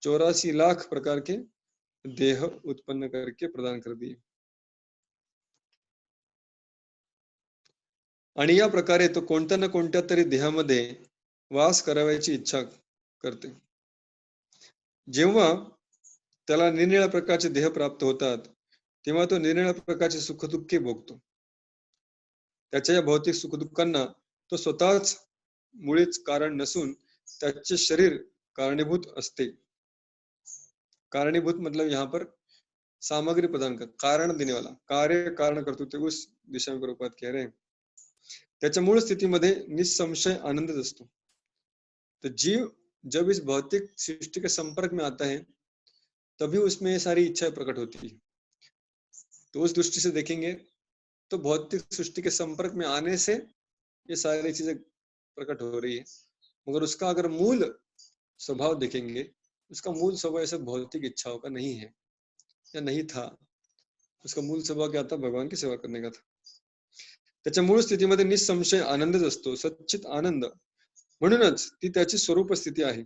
84 लाख प्रकार के देह उत्पन्न करके प्रदान कर दिए। आणि या प्रकारे तो कोणत्या ना कोणत्या तरी देहामध्ये वास करावयाची इच्छा करते। जेव्हा त्याला निरनिराळ्या प्रकारचे देह प्राप्त होतात, तेव्हा तो निरनिराळ्या प्रकारचे सुखदुःखे भोगतो। त्याच्या या भौतिक सुखदुःखांना तो स्वतःच मुळीच कारण नसून त्याचे शरीर कारणीभूत असते। कारणीभूत मतलब यहाँ पर सामग्री प्रदान कर, कारण देने वाला, कार्य कारण कर्तृत्व उस दिशा में प्रभुपाद कह रहे हैं। त्याच्या मूळ स्थितीमध्ये निसंशय आनंदच असतो। तो जीव जब इस भौतिक सृष्टि के संपर्क में आता है, तभी उसमें ये सारी इच्छाएं प्रकट होती है। तो उस दृष्टि से देखेंगे तो भौतिक सृष्टि के संपर्क में आने से ये सारी चीजें प्रकट हो रही है, मगर उसका अगर मूल स्वभाव देखेंगे, उसका मूल स्वभाव ऐसे भौतिक इच्छाओं का नहीं है या नहीं था। उसका मूल स्वभाव क्या था? भगवान की सेवा करने का था। त्याच्या मूळ स्थितीमध्ये निसंशय आनंदच असतो, सच्चित आनंद, म्हणूनच ती त्याची स्वरूप स्थिती आहे।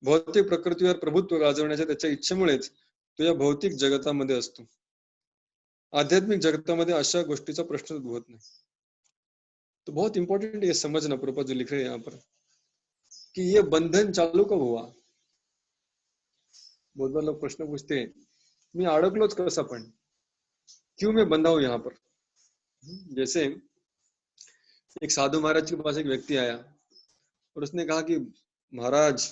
भौतिक प्रकृतीवर प्रभुत्व गाजवण्याच्या त्याच्या इच्छेमुळेच तो या भौतिक जगतामध्ये असतो। आध्यात्मिक जगतामध्ये अशा गोष्टीचा प्रश्न उद्भवत नहीं। तो बहुत इंपॉर्टेंट ये समझना, प्रभुपाद जो लिख रहे हैं यहाँ पर, कि ये बंधन चालू कब हुआ। बहुत बार लोग प्रश्न पूछते हैं, मैं अडकलोच कसा पण, क्यों मैं बंधा हूं यहाँ पर। जैसे एक साधु महाराज के पास एक व्यक्ति आया और उसने कहा कि महाराज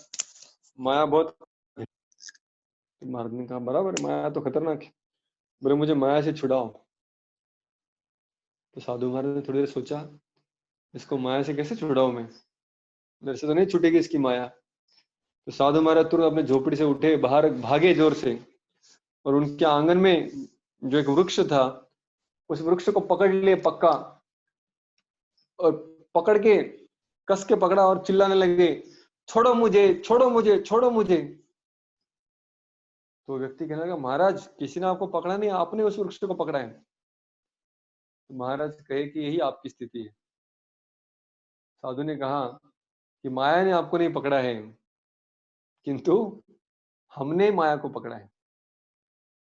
माया बहुत है। तो महाराज ने कहा बराबर है, माया तो खतरनाक है। बोले मुझे माया से छुड़ाओ। तो साधु महाराज ने थोड़ी देर सोचा, इसको माया से कैसे छुड़ाऊं मैं, मेरे से तो नहीं छूटेगी इसकी माया। तो साधु महाराज तुरंत अपने झोपड़ी से उठे, बाहर भागे जोर से, और उनके आंगन में जो एक वृक्ष था, उस वृक्ष को पकड़ लिए पक्का, और पकड़ के कस के पकड़ा और चिल्लाने लगे, छोड़ो मुझे, छोड़ो मुझे, छोड़ो मुझे। तो व्यक्ति कहने लगा, महाराज किसी ने आपको पकड़ा नहीं, आपने उस वृक्ष को पकड़ा है। तो महाराज कहे कि यही आपकी स्थिति है। साधु ने कहा कि माया ने आपको नहीं पकड़ा है, किंतु हमने माया को पकड़ा है।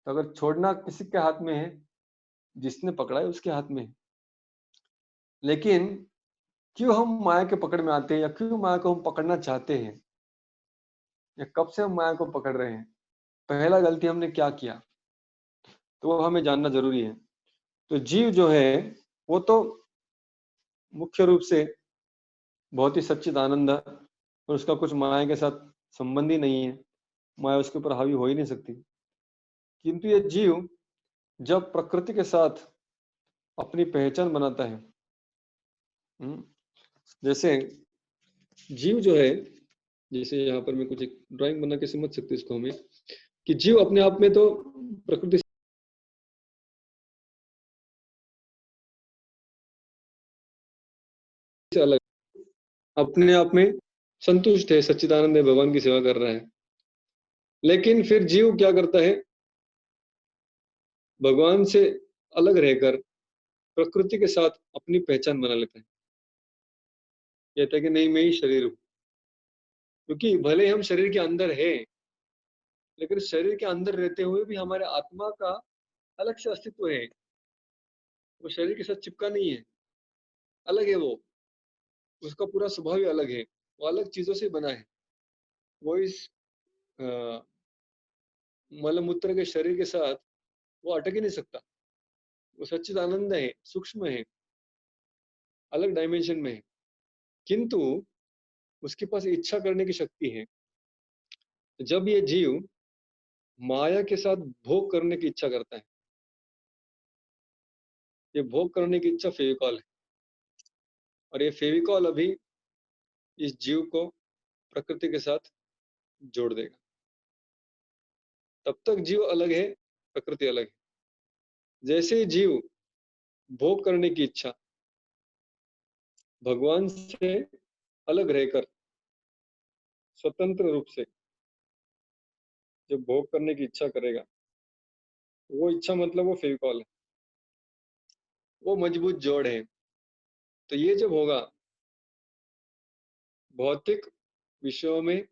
तो अगर छोड़ना किसी के हाथ में है, जिसने पकड़ा है उसके हाथ में है। लेकिन क्यों हम माया के पकड़ में आते हैं, या क्यों माया को हम पकड़ना चाहते हैं, या कब से हम माया को पकड़ रहे हैं, पहला गलती हमने क्या किया, तो वो हमें जानना जरूरी है। तो जीव जो है वो तो मुख्य रूप से बहुत ही सच्चिद आनंद है, और उसका कुछ माया के साथ संबंध ही नहीं है, माया उसके ऊपर हावी हो ही नहीं सकती। किंतु ये जीव जब प्रकृति के साथ अपनी पहचान बनाता है, जैसे जीव जो है, जैसे यहाँ पर मैं कुछ एक ड्राइंग बना के समझ सकते इसको हमें, कि जीव अपने आप में तो प्रकृति से अलग, अपने आप में संतुष्ट है, सच्चिदानंद है, भगवान की सेवा कर रहा है। लेकिन फिर जीव क्या करता है, भगवान से अलग रहकर प्रकृति के साथ अपनी पहचान बना लेता है। कहता है कि नहीं, मैं ही शरीर हूँ। क्योंकि भले हम शरीर के अंदर है, लेकिन शरीर के अंदर रहते हुए भी हमारे आत्मा का अलग से अस्तित्व है। वो शरीर के साथ चिपका नहीं है, अलग है वो, उसका पूरा स्वभाव ही अलग है, वो अलग चीजों से बना है। वो इस अ, मलमूत्र के शरीर के साथ वो अटक ही नहीं सकता। वो सच्चिद आनंद है, सूक्ष्म है, अलग डायमेंशन में है। किंतु उसके पास इच्छा करने की शक्ति है। जब ये जीव माया के साथ भोग करने की इच्छा करता है, ये भोग करने की इच्छा फेविकॉल है, और ये फेविकॉल अभी इस जीव को प्रकृति के साथ जोड़ देगा। तब तक जीव अलग है, प्रकृति अलग है। जैसे ही जीव भोग करने की इच्छा भगवान से अलग रहकर स्वतंत्र रूप से जब भोग करने की इच्छा करेगा, वो इच्छा मतलब वो फेविकॉल है, वो मजबूत जोड़ है। तो ये जब होगा, भौतिक विषयों में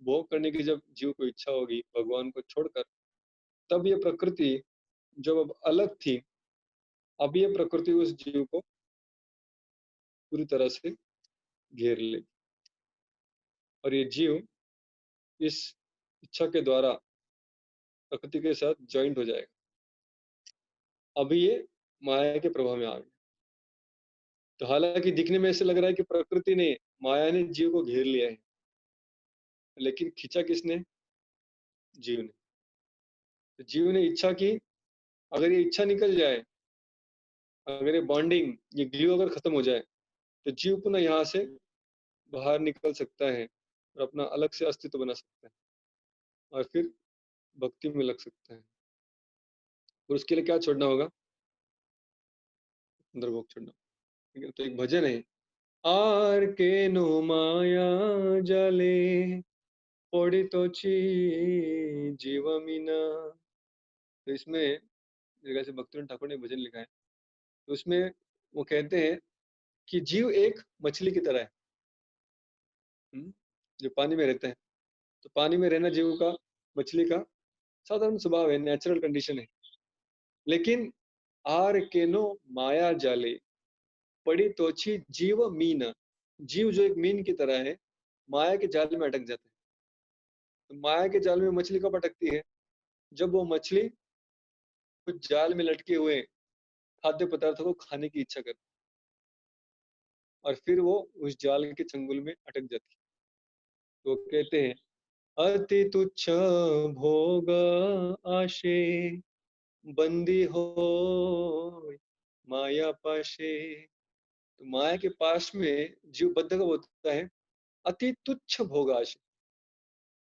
भोग करने की जब जीव को इच्छा होगी भगवान को छोड़कर, तब ये प्रकृति जब अब अलग थी, अब ये प्रकृति उस जीव को पूरी तरह से घेर लेगी, और ये जीव इस इच्छा के द्वारा प्रकृति के साथ ज्वाइंट हो जाएगा। अभी ये माया के प्रभाव में आ गया। तो हालांकि दिखने में ऐसे लग रहा है कि प्रकृति ने, माया ने जीव को घेर लिया है, लेकिन खींचा किसने, जीव ने। तो जीव ने इच्छा की, अगर ये इच्छा निकल जाए, अगर ये बॉन्डिंग, ये ग्लू अगर खत्म हो जाए, तो जीव पुनः यहाँ से बाहर निकल सकता है और अपना अलग से अस्तित्व बना सकता है, और फिर भक्ति में लग सकता है। और उसके लिए क्या छोड़ना होगा, अंदर भोग छोड़ना। ठीक है, तो एक भजन है, आर के नो माया जाले पड़ी तो ची जीव मीना। तो इसमें जैसे भक्तिनाथ ठाकुर ने भजन लिखा है, तो उसमें वो कहते हैं कि जीव एक मछली की तरह है, जो पानी में रहता है। तो पानी में रहना जीव का, मछली का साधारण स्वभाव है, नेचुरल कंडीशन है। लेकिन आर केनो माया जाले पड़ी तोछी जीव मीन, जीव जो एक मीन की तरह है, माया के जाल में अटक जाता है। तो माया के जाल में मछली कब अटकती है, जब वो मछली कुछ जाल में लटके हुए खाद्य पदार्थों को खाने की इच्छा करती है, और फिर वो उस जाल के चंगुल में अटक जाती है। तो कहते हैं अति तुच्छ भोग आशे बंदी हो माया पाशे। तो माया के पास में जीव बद्ध कब होता है? अति तुच्छ भोग आशे।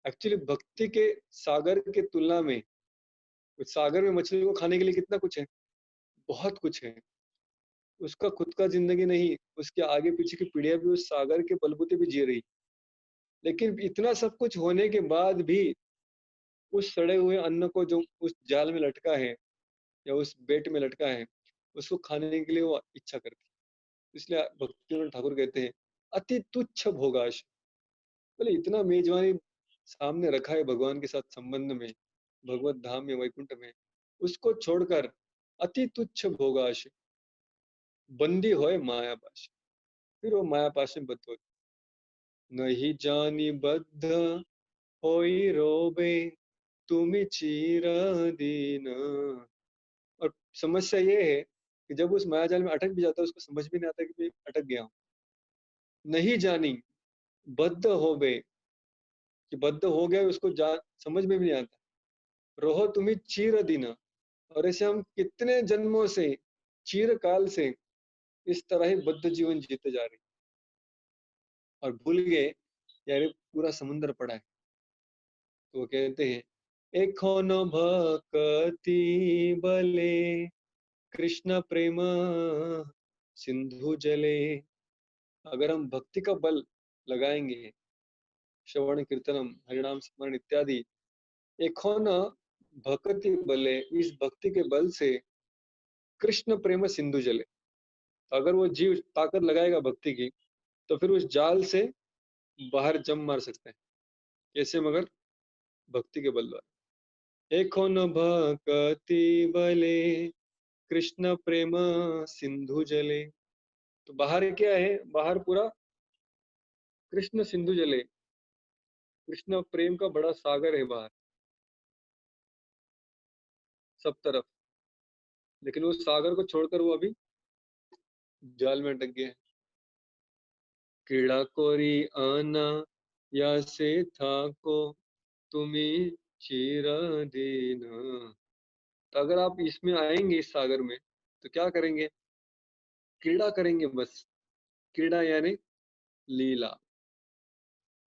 एक्चुअली भक्ति के सागर के तुलना में, उस सागर में मछली को खाने के लिए कितना कुछ है, बहुत कुछ है। उसका खुद का जिंदगी नहीं, उसके आगे पीछे की पीढ़ियां भी उस सागर के बलबूते भी जी रही। लेकिन इतना सब कुछ होने के बाद भी उस सड़े हुए अन्न को जो उस जाल में लटका है या उस बेट में लटका है, उसको खाने के लिए वो इच्छा करती है। इसलिए भक्तिविनोद ठाकुर कहते हैं अति तुच्छ भोगाश। बोले इतना मेजबानी सामने रखा है भगवान के साथ संबंध में, भगवत धाम में, वैकुंठ में, उसको छोड़कर अति तुच्छ भोगाश बंदी होए माया पाश। फिर वो माया पाश में बद्ध हो। नहीं जानी बद्ध होई रोबे तुमी चीर दीन। और समस्या ये है कि जब उस मायाजाल में अटक भी जाता है, उसको समझ भी नहीं आता कि मैं अटक गया हूँ। नहीं जानी बद्ध हो बे, कि बद्ध हो गया उसको जान समझ में भी नहीं आता। रहो तुम्ही चीर दीना। और ऐसे हम कितने जन्मों से, चीर काल से इस तरह ही बद्ध जीवन जीते जा रहे हैं और भूल गए यार ये पूरा समुद्र पड़ा है। तो वो कहते हैं एखोन भक्ति बले कृष्ण प्रेम सिंधु जले। अगर हम भक्ति का बल लगाएंगे, श्रवण कीर्तनम हरिनाम स्मरण इत्यादि, एखोन भक्ति बले, इस भक्ति के बल से कृष्ण प्रेम सिंधु जले। अगर वो जीव ताकत लगाएगा भक्ति की, तो फिर उस जाल से बाहर जम मार सकते हैं। कैसे? मगर भक्ति के बल द्वारा। एखोन भक्ति बले कृष्ण प्रेम सिंधु जले। तो बाहर क्या है? बाहर पूरा कृष्ण सिंधु जले, कृष्ण प्रेम का बड़ा सागर है बाहर सब तरफ। लेकिन उस सागर को छोड़कर वो अभी जाल में अटक गए हैं। क्रीड़ा कोरी आना या से था को तुम्हें चीरा देना। तो अगर आप इसमें आएंगे इस सागर में, तो क्या करेंगे? क्रीड़ा करेंगे बस। क्रीड़ा यानी लीला।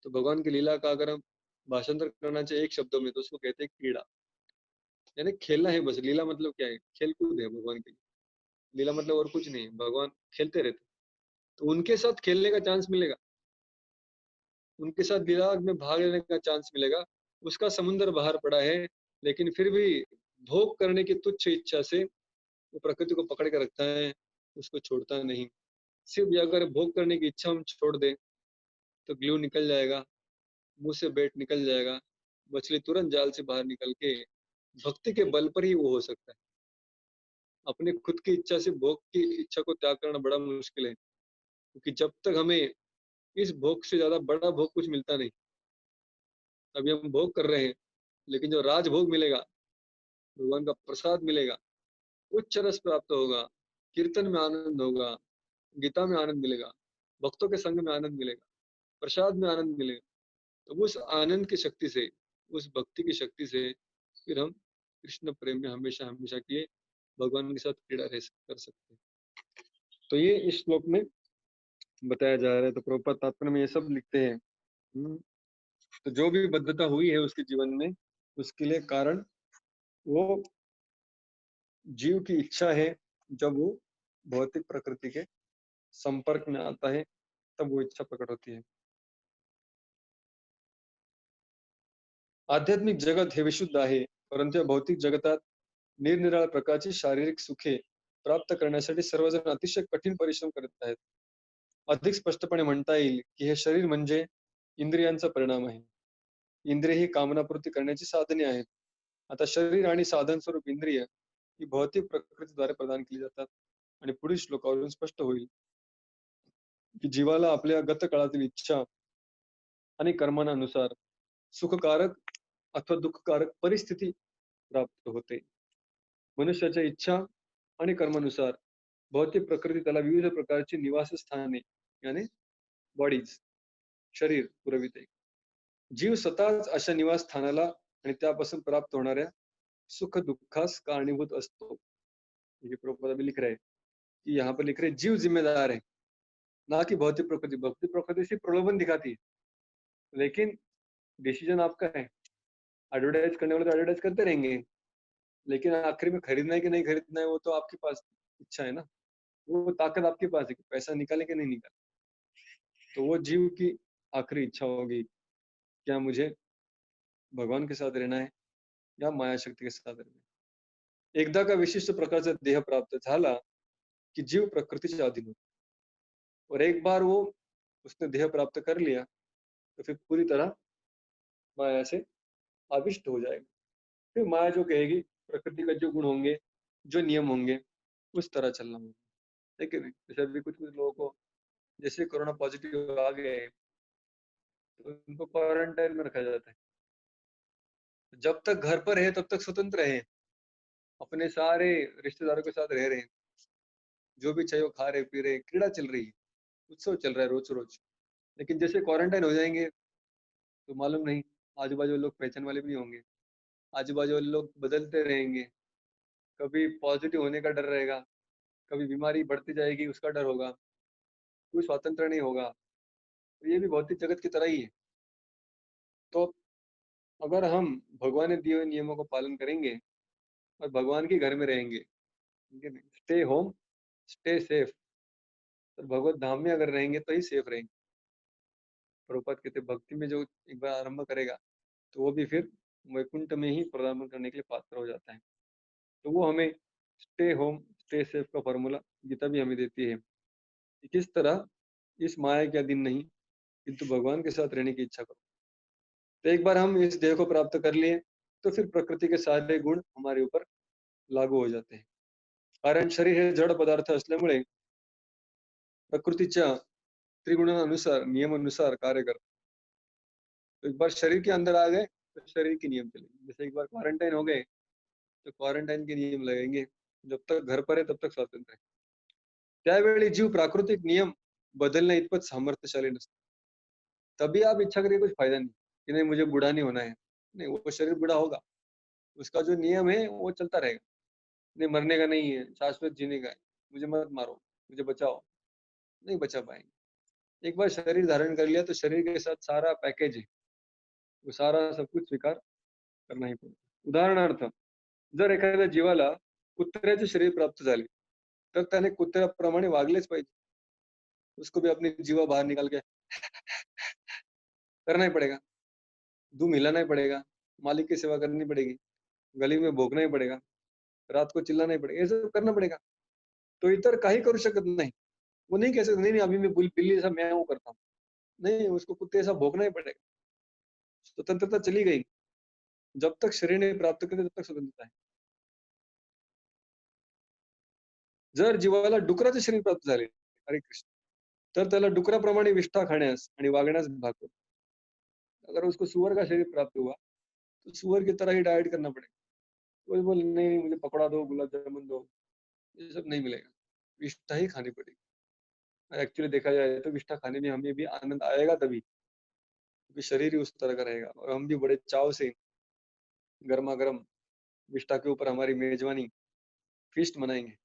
तो भगवान की लीला का अगर हम भाषांतर करना चाहिए एक शब्दों में, तो उसको कहते हैं क्रीड़ा, यानी खेलना है बस। लीला मतलब क्या है? खेल कूद है भगवान के लिए। लीला मतलब और कुछ नहीं, भगवान खेलते रहते। तो उनके साथ खेलने का चांस मिलेगा, उनके साथ लीला में भाग लेने का चांस मिलेगा। उसका समुंदर बाहर पड़ा है, लेकिन फिर भी भोग करने की तुच्छ इच्छा से वो प्रकृति को पकड़ के रखता है, उसको छोड़ता नहीं। सिर्फ ये अगर भोग करने की इच्छा हम छोड़ दें, तो ग्लू निकल जाएगा, मुंह से बेट निकल जाएगा, मछली तुरंत जाल से बाहर निकल के भक्ति के बल पर ही वो हो सकता है। अपने खुद की इच्छा से भोग की इच्छा को त्याग करना बड़ा मुश्किल है, क्योंकि जब तक हमें इस भोग से ज्यादा बड़ा भोग कुछ मिलता नहीं। अभी हम भोग कर रहे हैं, लेकिन जो राज भोग मिलेगा, भगवान का प्रसाद मिलेगा, उच्च रस प्राप्त होगा, कीर्तन में आनंद होगा, गीता में आनंद मिलेगा, भक्तों के संग में आनंद मिलेगा, प्रसाद में आनंद मिलेगा। तो उस आनंद की शक्ति से, उस भक्ति की शक्ति से फिर हम कृष्ण प्रेम में हमेशा हमेशा के लिए भगवान के साथ क्रीड़ा कर सकते हैं। तो ये इस श्लोक में बताया जा रहा है। तो प्रभुपाद तात्पर्य में ये सब लिखते हैं। तो जो भी बद्धता हुई है उसके जीवन में, उसके लिए कारण वो जीव की इच्छा है। जब वो भौतिक प्रकृति के संपर्क में आता है, तब वो इच्छा प्रकट होती है। आध्यात्मिक जगत हे विशुद्ध आहे, परंतु या भौतिक जगतात निरनिराळ्या प्रकारची शारीरिक सुखे प्राप्त करण्यासाठी सर्वजण अतिशय कठीण परिश्रम करत आहेत। अधिक स्पष्टपणे म्हणता येईल की हे शरीर म्हणजे इंद्रियांचा परिणाम आहे। इंद्रिय ही कामनापूर्ती करण्याची साधने आहेत। आता शरीर आणि साधन स्वरूप इंद्रिय ही भौतिक प्रकृतीद्वारे प्रदान केली जातात। आणि पुढील श्लोकावरून स्पष्ट होईल की जीवाला आपल्या गतकाळातील इच्छा आणि कर्मानुसार सुखकारक अथवा दुःखकारक परिस्थिती प्राप्त होते। मनुष्याच्या इच्छा आणि कर्मानुसार भौतिक प्रकृती त्याला विविध प्रकारची निवासस्थाने यानी बॉडीज, शरीर पुरविते। जीव स्वतःच अशा निवासस्थानाला आणि त्यापासून प्राप्त होणाऱ्या सुख दुःखास कारणीभूत असतो. ये प्रभुपाद अभी लिख रहे हैं कि यहाँ पर लिख रहे हैं, जीव जिम्मेदार है, ना कि भौतिक प्रकृति। भौतिक प्रकृति सिर्फ प्रलोभन दिखाती है, लेकिन डिसीजन आपका है। एडवर्टाइज करने वाले तो एडवर्टाइज करते रहेंगे, लेकिन आखिर में खरीदना है कि नहीं खरीदना है वो तो आपके पास इच्छा है ना। वो ताकत आपके पास है कि पैसा निकाले कि नहीं निकाले। तो वो जीव की आखिरी इच्छा होगी, क्या मुझे भगवान के साथ रहना है या माया शक्ती के साथ रहना है। एकदा का विशिष्ट प्रकारचा देह प्राप्त झाला की जीव प्रकृतीच्या अधीन होतो, और एक बार वो उसने देह प्राप्त कर लिया तो फिर पूरी तरह माया से आविष्ट हो जाएगा। फिर माया जो कहेगी, प्रकृति का जो गुण होंगे, जो नियम होंगे, उस तरह चलना होगा, है कि नहीं? जैसे अभी कुछ कुछ लोगों को जैसे कोरोना पॉजिटिव आ गए तो उनको क्वारंटाइन में रखा जाता है। जब तक घर पर है तब तक स्वतंत्र है, अपने सारे रिश्तेदारों के साथ रह रहे हैं, जो भी चाहिए वो खा रहे पी रहे, क्रीड़ा चल रही है, उत्सव चल रहा है रोज रोज। लेकिन जैसे क्वारंटाइन हो जाएंगे तो मालूम नहीं, आजू बाजू लोग पहचान वाले भी नहीं होंगे, आजू बाजू वाले लोग बदलते रहेंगे, कभी पॉजिटिव होने का डर रहेगा, कभी बीमारी बढ़ती जाएगी उसका डर होगा, कोई स्वतंत्र नहीं होगा। तो ये भी भौतिक जगत की तरह ही है। तो अगर हम भगवान ने दिए हुए नियमों का पालन करेंगे और भगवान के घर में रहेंगे, ठीक है, स्टे होम स्टे सेफ, और भगवत धाम में अगर रहेंगे तो ही सेफ रहेंगे। प्रभुपाद कहते भक्ति में जो एक बार आरंभ करेगा तो वो भी फिर वैकुंठ में ही प्रदान करने के लिए पात्र हो जाता है। तो वो हमें स्टे होम स्टे सेफ का फॉर्मूला गीता भी हमें देती है कि किस तरह इस माया के अधीन नहीं, किंतु भगवान के साथ रहने की इच्छा करो। तो एक बार हम इस देह को प्राप्त कर लिए तो फिर प्रकृति के सारे गुण हमारे ऊपर लागू हो जाते हैं। कारण शरीर हे जड पदार्थ असल्यामुळे प्रकृतीच्या त्रिगुणानुसार नियमानुसार कार्य करते। तो एक बार शरीर के अंदर आ गए तो शरीर के नियम चलेंगे। जैसे एक बार क्वारंटाइन हो गए तो क्वारंटाइन के नियम लगेंगे, जब तक घर पर है तब तक स्वातंत्र्य है। त्यावेळी जीव प्राकृतिक नियम बदलने इतपत सामर्थ्यशाली नसतो। तभी आप इच्छा करिए कुछ फायदा नहीं कि नहीं मुझे बूढ़ा नहीं होना है, नहीं वो शरीर बूढ़ा होगा, उसका जो नियम है वो चलता रहेगा। नहीं मरने का नहीं है, शाश्वत जीने का है, मुझे मत मारो, मुझे बचाओ, नहीं बचा पाएंगे। एक बार शरीर धारण कर लिया तो शरीर के साथ सारा पैकेज है, वो सारा सब कुछ स्वीकार करना ही पड़ेगा। उदाहरणार्थ, जर एखाद्या जीवाला कुत्र्याचे शरीर प्राप्त झाले तर त्याने कुत्र्याप्रमाणे वागलेच पाहिजे। उसको भी अपनी जीवा बाहर निकाल के करना ही पड़ेगा, दुम हिलाना ही पड़ेगा, मालिक की सेवा करनी पड़ेगी, गली में भोंकना ही पड़ेगा, रात को चिल्लाना ही पड़ेगा, ये सब करना पड़ेगा। तो इतर काही करू शकत नाही। वो नहीं कह सकते नहीं नहीं अभी मैं बिल्ली जैसा म्याऊं करता हूँ, नहीं उसको कुत्ते जैसा भौंकना ही पड़ेगा। स्वतंत्रता चली गई, जब तक शरीर ने प्राप्त केले तब तक स्वतंत्रता आहे। जर जीवाला डुकराचे शरीर प्राप्त झाले, हरे कृष्ण, तर त्याला डुकराप्रमाणे विष्ठा खाण्यास आणि वागण्यास भाग पडतो। अगर उसको सुअर का शरीर प्राप्त हुआ तो सुअर की तरह ही डाइट करना पड़ेगा। कोई बोले नहीं नहीं मुझे पकौड़ा दो, गुलाब जामुन दो, ये सब नहीं मिलेगा, विष्ठा ही खानी पड़ेगी। एक्चुअली देखा जाए तो विष्ठा खाने में हमें भी आनंद आएगा तभी, क्योंकि शरीर ही उस तरह का रहेगा और हम भी बड़े चाव से गर्मा गर्म विष्ठा के ऊपर हमारी मेजबानी फीस्ट मनाएंगे।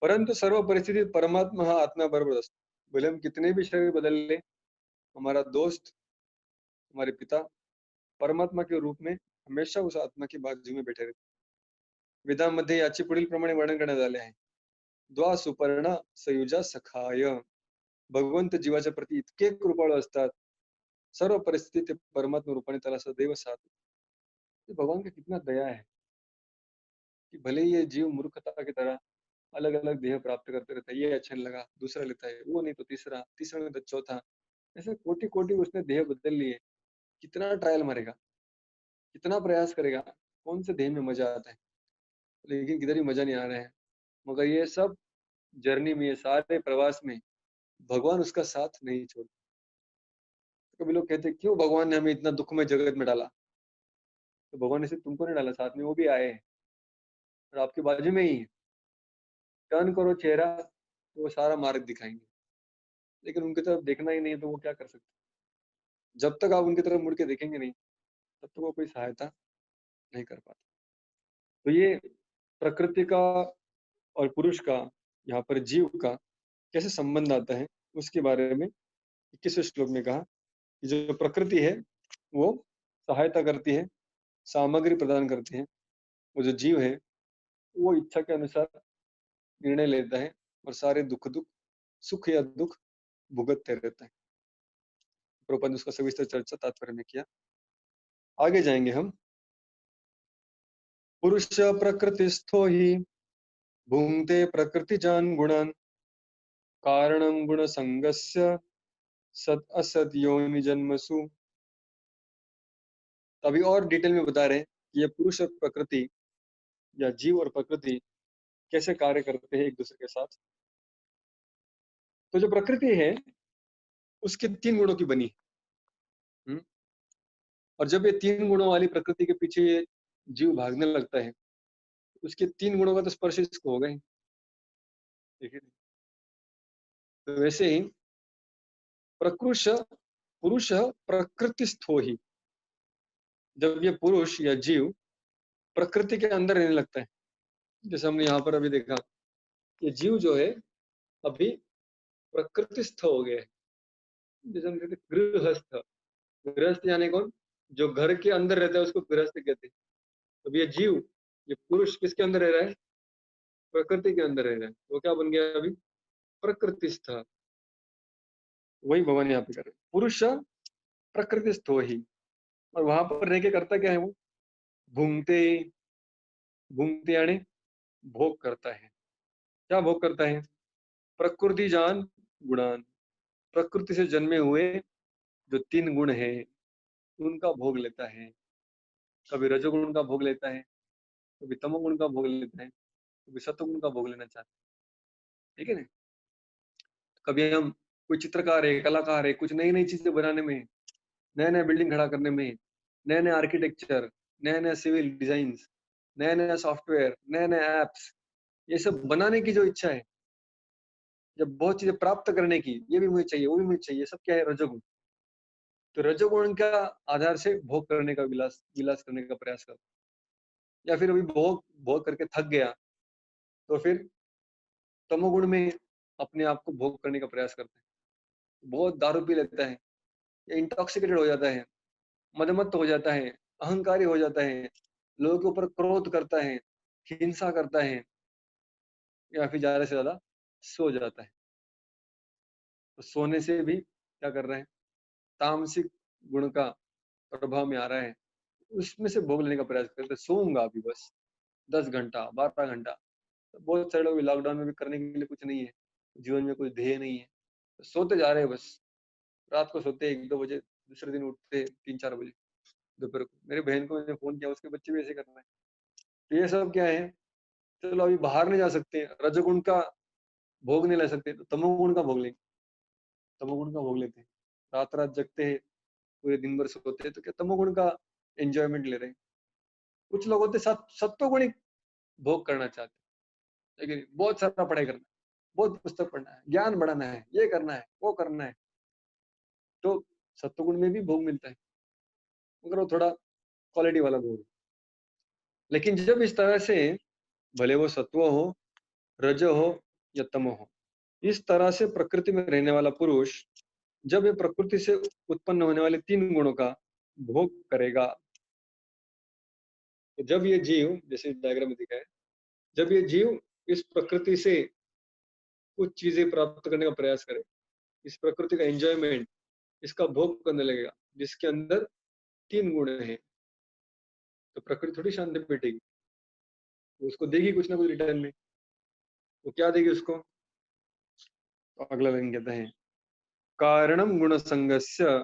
परंतु सर्व परिस्थितीत परमात्मा हा आत्म्याबरोबर असतो। भले हम कितने भी शरीर बदल ले, हमारा दोस्त, हमारे पिता परमात्मा के रूप में हमेशा उस आत्मा की बाजू में बैठे रहते। वेदांमध्ये याचे पुढील प्रमाणे वर्णन करण्यात आले आहे। द्वा सुपर्ण सयुजा सखाय, भगवंत जीवाच्या प्रती इतके कृपाळू असतात, सर्व परिस्थितीत ते परमात्मा रूपाने त्याला सदैव साथ। तो भगवान का कितना दया है कि भले ही ये जीव मूर्खता की तरह अलग अलग देह प्राप्त करते रहता है, ये अच्छा नहीं लगा दूसरा लेता है, वो नहीं तो तीसरा, तीसरा नहीं तो चौथा, ऐसे कोटि कोटि उसने देह बदल लिए। कितना ट्रायल मारेगा, कितना प्रयास करेगा, कौन से देह में मजा आता है, लेकिन किधर ही मजा नहीं आ रहा है। मगर ये सब जर्नी में, ये सारे प्रवास में भगवान उसका साथ नहीं छोड़ते। कभी लोग कहते हैं क्यों भगवान ने हमें इतना दुख में जगत में डाला, तो भगवान ने सिर्फ तुमको नहीं डाला, साथ में वो भी आए हैं और आपके बाजू में ही है। टर्न करो चेहरा तो वो सारा मार्ग दिखाएंगे, लेकिन उनकी तरफ देखना ही नहीं है तो वो क्या कर सकते। जब तक आप उनकी तरफ मुड़ के देखेंगे नहीं, तब तक वो कोई सहायता नहीं कर पाते। तो ये प्रकृति का और पुरुष का, यहाँ पर जीव का कैसे संबंध आता है, उसके बारे में 21वें श्लोक में कहा कि जो प्रकृति है वो सहायता करती है, सामग्री प्रदान करती है, वो जो जीव है वो इच्छा के अनुसार निर्णय लेता है और सारे दुख सुख या दुख भुगतते रहता है। प्रभुपाद ने उसका सविस्तर चर्चा तात्पर्य में किया। आगे जाएंगे हम। पुरुष प्रकृतिस्थो ही भुंक्ते प्रकृतिजान गुणान कारणं गुण संगस्य सत असत योनि जन्मसु। अभी और डिटेल में बता रहे हैं कि ये पुरुष और प्रकृति या जीव और प्रकृति कैसे कार्य करते हैं एक दूसरे के साथ। तो जो प्रकृति है उसके 3 गुणों की बनी है। और जब ये 3 गुणों वाली प्रकृति के पीछे ये जीव भागने लगता है, उसके 3 गुणों का तो स्पर्श इसको होगा ही। ठीक है। तो वैसे ही प्रकृष पुरुष प्रकृतिस्थो ही, जब ये पुरुष या जीव प्रकृति के अंदर रहने लगता है, जैसे हमने यहाँ पर अभी देखा, ये जीव जो है अभी प्रकृतिस्थ हो गया है। जैसे हम कहते हैं गृहस्थ, गृहस्थ यानी कौन, जो घर के अंदर रहता है उसको गृहस्थ कहते हैं। अब ये जीव, ये पुरुष किसके अंदर रह रहा है, प्रकृति के अंदर रह रहा है, वो क्या बन गया अभी, प्रकृतिस्थ। वही भगवान यहाँ पे कर रहे हैं, पुरुष प्रकृतिस्थ हो ही, और वहां पर रह के करता क्या है वो, भूंगते, भूंगते यानी भोग करता है। क्या भोग करता है, प्रकृति जान गुणान, प्रकृति से जन्मे हुए जो 3 गुण है उनका भोग लेता है। कभी रजोगुण का भोग लेता है, कभी तमोगुण का भोग लेता है, कभी सत्वगुण का भोग लेना चाहता है। ठीक है ना। कभी हम कोई चित्रकार है, कलाकार है, कुछ नई नई चीजें बनाने में, नए नए बिल्डिंग खड़ा करने में, नए नए आर्किटेक्चर, नए नए सिविल डिजाइन, नए नए सॉफ्टवेयर, नए नए एप्स, ये सब बनाने की जो इच्छा है, जब बहुत चीजें प्राप्त करने की, ये भी मुझे चाहिए, वो भी मुझे चाहिए, सब क्या है, रजोगुण। तो रजोगुण का आधार से भोग करने का, विलास विलास करने का प्रयास करता है। या फिर अभी भोग भोग करके थक गया तो फिर तमोगुण में अपने आप को भोग करने का प्रयास करता है। बहुत दारू पी लेता है, या इंटॉक्सिकेटेड हो जाता है, मदमत्त हो जाता है, अहंकारी हो जाता है, लोगों के ऊपर क्रोध करता है, हिंसा करता है, या फिर ज्यादा से ज्यादा सो जाता है। तो सोने से भी क्या कर रहे हैं, तामसिक गुण का प्रभाव में आ रहा है, उसमें से भोग लेने का प्रयास करते हैं। सोऊंगा अभी बस 10 घंटा 12 घंटा। तो बहुत सारे लोग लॉकडाउन में भी करने के लिए कुछ नहीं है, जीवन में कोई ध्येय नहीं है, तो सोते जा रहे हैं बस। रात को सोते 1-2 बजे, दूसरे दिन उठते 3-4 बजे दोपहर को। मेरी बहन को मैंने फोन किया, उसके बच्चे भी ऐसे कर रहे हैं। तो ये सब क्या है, चलो अभी बाहर नहीं जा सकते, रजोगुण का भोग नहीं ले सकते, तो तमोगुण का भोग लेंगे, तमोगुण का भोग लेते हैं। रात रात जगते हैं, पूरे दिन भर सोते हैं, तो क्या तमोगुण का एंजॉयमेंट ले रहे हैं। कुछ लोग होते सत्वगुणिक भोग करना चाहते हैं, लेकिन बहुत सारा पढ़ाई करना है, बहुत पुस्तक पढ़ना है, ज्ञान बढ़ाना है, ये करना है, वो करना है, तो सत्वगुण में भी भोग मिलता है, मगर वो थोड़ा क्वालिटी वाला भोग है। लेकिन जब इस तरह से, भले वो सत्व हो, रज हो या तमो हो, इस तरह से प्रकृति में रहने वाला पुरुष जब ये प्रकृति से उत्पन्न होने वाले 3 गुणों का भोग करेगा, तो जब ये जीव, जैसे डायग्राम में दिखा है, जब ये जीव इस प्रकृति से कुछ चीजें प्राप्त करने का प्रयास करे, इस प्रकृति का एंजॉयमेंट, इसका भोग करने लगेगा, जिसके अंदर 3 गुण है, तो प्रकृति थोड़ी शांति में बैठेगी, वो उसको देगी कुछ ना कुछ रिटर्न में। वो क्या देगी उसको, तो अगला लाइन कहता है, कारणम गुण संगस्य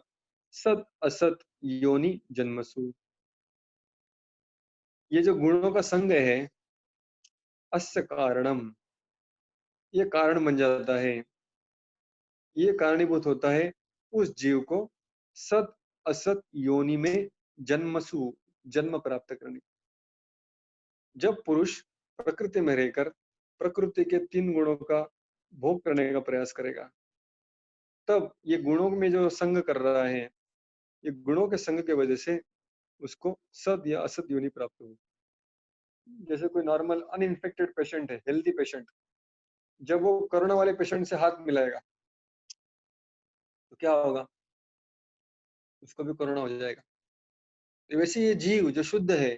सत असत योनि जन्मसु। ये जो गुणों का संग है, अस्य कारणम, ये कारण बन जाता है, ये कारणीभूत होता है उस जीव को सत असत योनि में जन्मसु, जन्म प्राप्त करने। जब पुरुष प्रकृति में रहकर प्रकृति के 3 गुणों का भोग करने का प्रयास करेगा, तब ये गुणों में जो संग कर रहा है, ये गुणों के संग के वजह से उसको सद या असद योनि प्राप्त हुई। जैसे कोई नॉर्मल अनइन्फेक्टेड पेशेंट है, हेल्दी पेशेंट, जब वो कोरोना वाले पेशेंट से हाथ मिलाएगा तो क्या होगा? उसको भी कोरोना हो जाएगा। तो वैसे ये जीव जो शुद्ध है,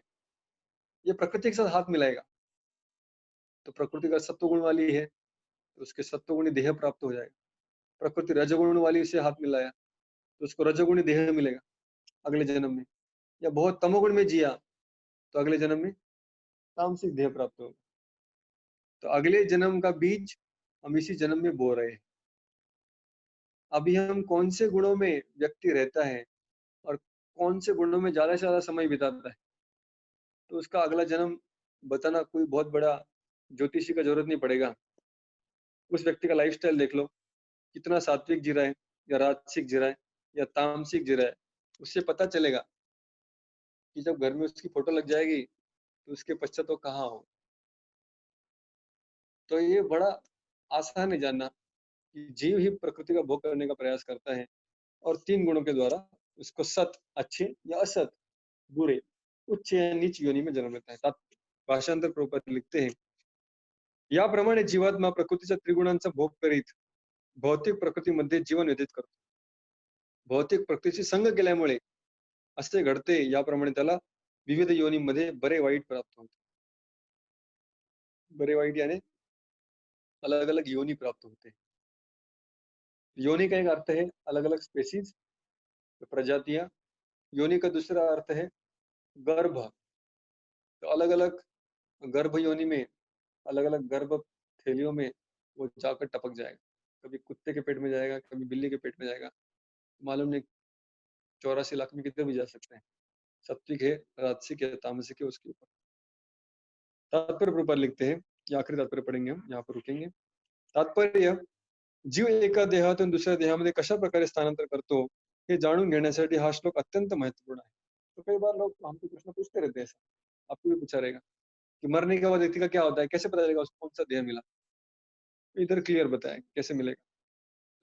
ये प्रकृति के साथ हाथ मिलाएगा तो प्रकृति का सत्व गुण वाली है, तो उसके सत्वगुणी देह प्राप्त हो जाएगा। प्रकृति रजोगुण वाली से हाथ मिलाया तो उसको रजोगुणी देह मिलेगा अगले जन्म में। या बहुत तमोगुण में जिया तो अगले जन्म में तामसिक देह प्राप्त होगा। तो अगले जन्म का बीज हम इसी जन्म में बो रहे हैं। अभी हम कौन से गुणों में व्यक्ति रहता है और कौन से गुणों में ज्यादा से ज्यादा समय बिताता है, तो उसका अगला जन्म बताना कोई बहुत बड़ा ज्योतिषी का जरूरत नहीं पड़ेगा। उस व्यक्ति का लाइफस्टाइल देख लो, कितना सात्विक जी रहा है या राजसिक जी रहा है या तामसिक जी रहा है, उससे पता चलेगा कि जब घर में उसकी फोटो लग जाएगी तो उसके पश्चात वो कहाँ हो। तो ये बड़ा आसान है जानना कि जीव ही प्रकृति का भोग करने का प्रयास करता है और 3 गुणों के द्वारा उसको सत अच्छे या असत बुरे, उच्च या नीच योनि में जन्म लेता है। भाषांतर प्रभुपाद लिखते हैं, याप्रमाणे जीवात्मा प्रकृतीच्या त्रिगुणांचा भोग करीत भौतिक प्रकृतीमध्ये जीवन व्यतीत करतो। भौतिक प्रकृतीशी संग केल्यामुळे असे घडते, याप्रमाणे त्याला विविध योनीमध्ये बरे वाईट प्राप्त होते। बरे वाईट यानी अलग अलग योनी प्राप्त होते। योनि का एक अर्थ है अलग अलग स्पेसीज, प्रजातियां। योनि का दूसरा अर्थ है गर्भ। तो अलग अलग गर्भ योनि में, अलग अलग गर्भ थैलियों में वो जाकर टपक जाएगा। कभी कुत्ते के पेट में जाएगा, कभी बिल्ली के पेट में जाएगा, मालूम नहीं 84 लाख में कितने भी जा सकते हैं। सात्विक है, राजसिक है, तामसिक है, उसके ऊपर। तात्पर्य प्रभुपाद लिखते हैं, ये आखिरी तात्पर्य पढ़ेंगे हम, यहाँ पर रुकेंगे। तात्पर्य, जीव एका देहातून दुसऱ्या देहामध्ये कशा प्रकारे स्थानांतर करतो हे जाणून घेण्यासाठी हा श्लोक अत्यंत महत्वपूर्ण है। तो कई बार लोग हमसे प्रश्न पूछते रहते हैं, आपको भी पूछा रहेगा कि मरने के बाद व्यक्ति का क्या होता है, कैसे पता चलेगा उसको कौन सा देह मिला। इधर क्लियर बताया कैसे मिलेगा।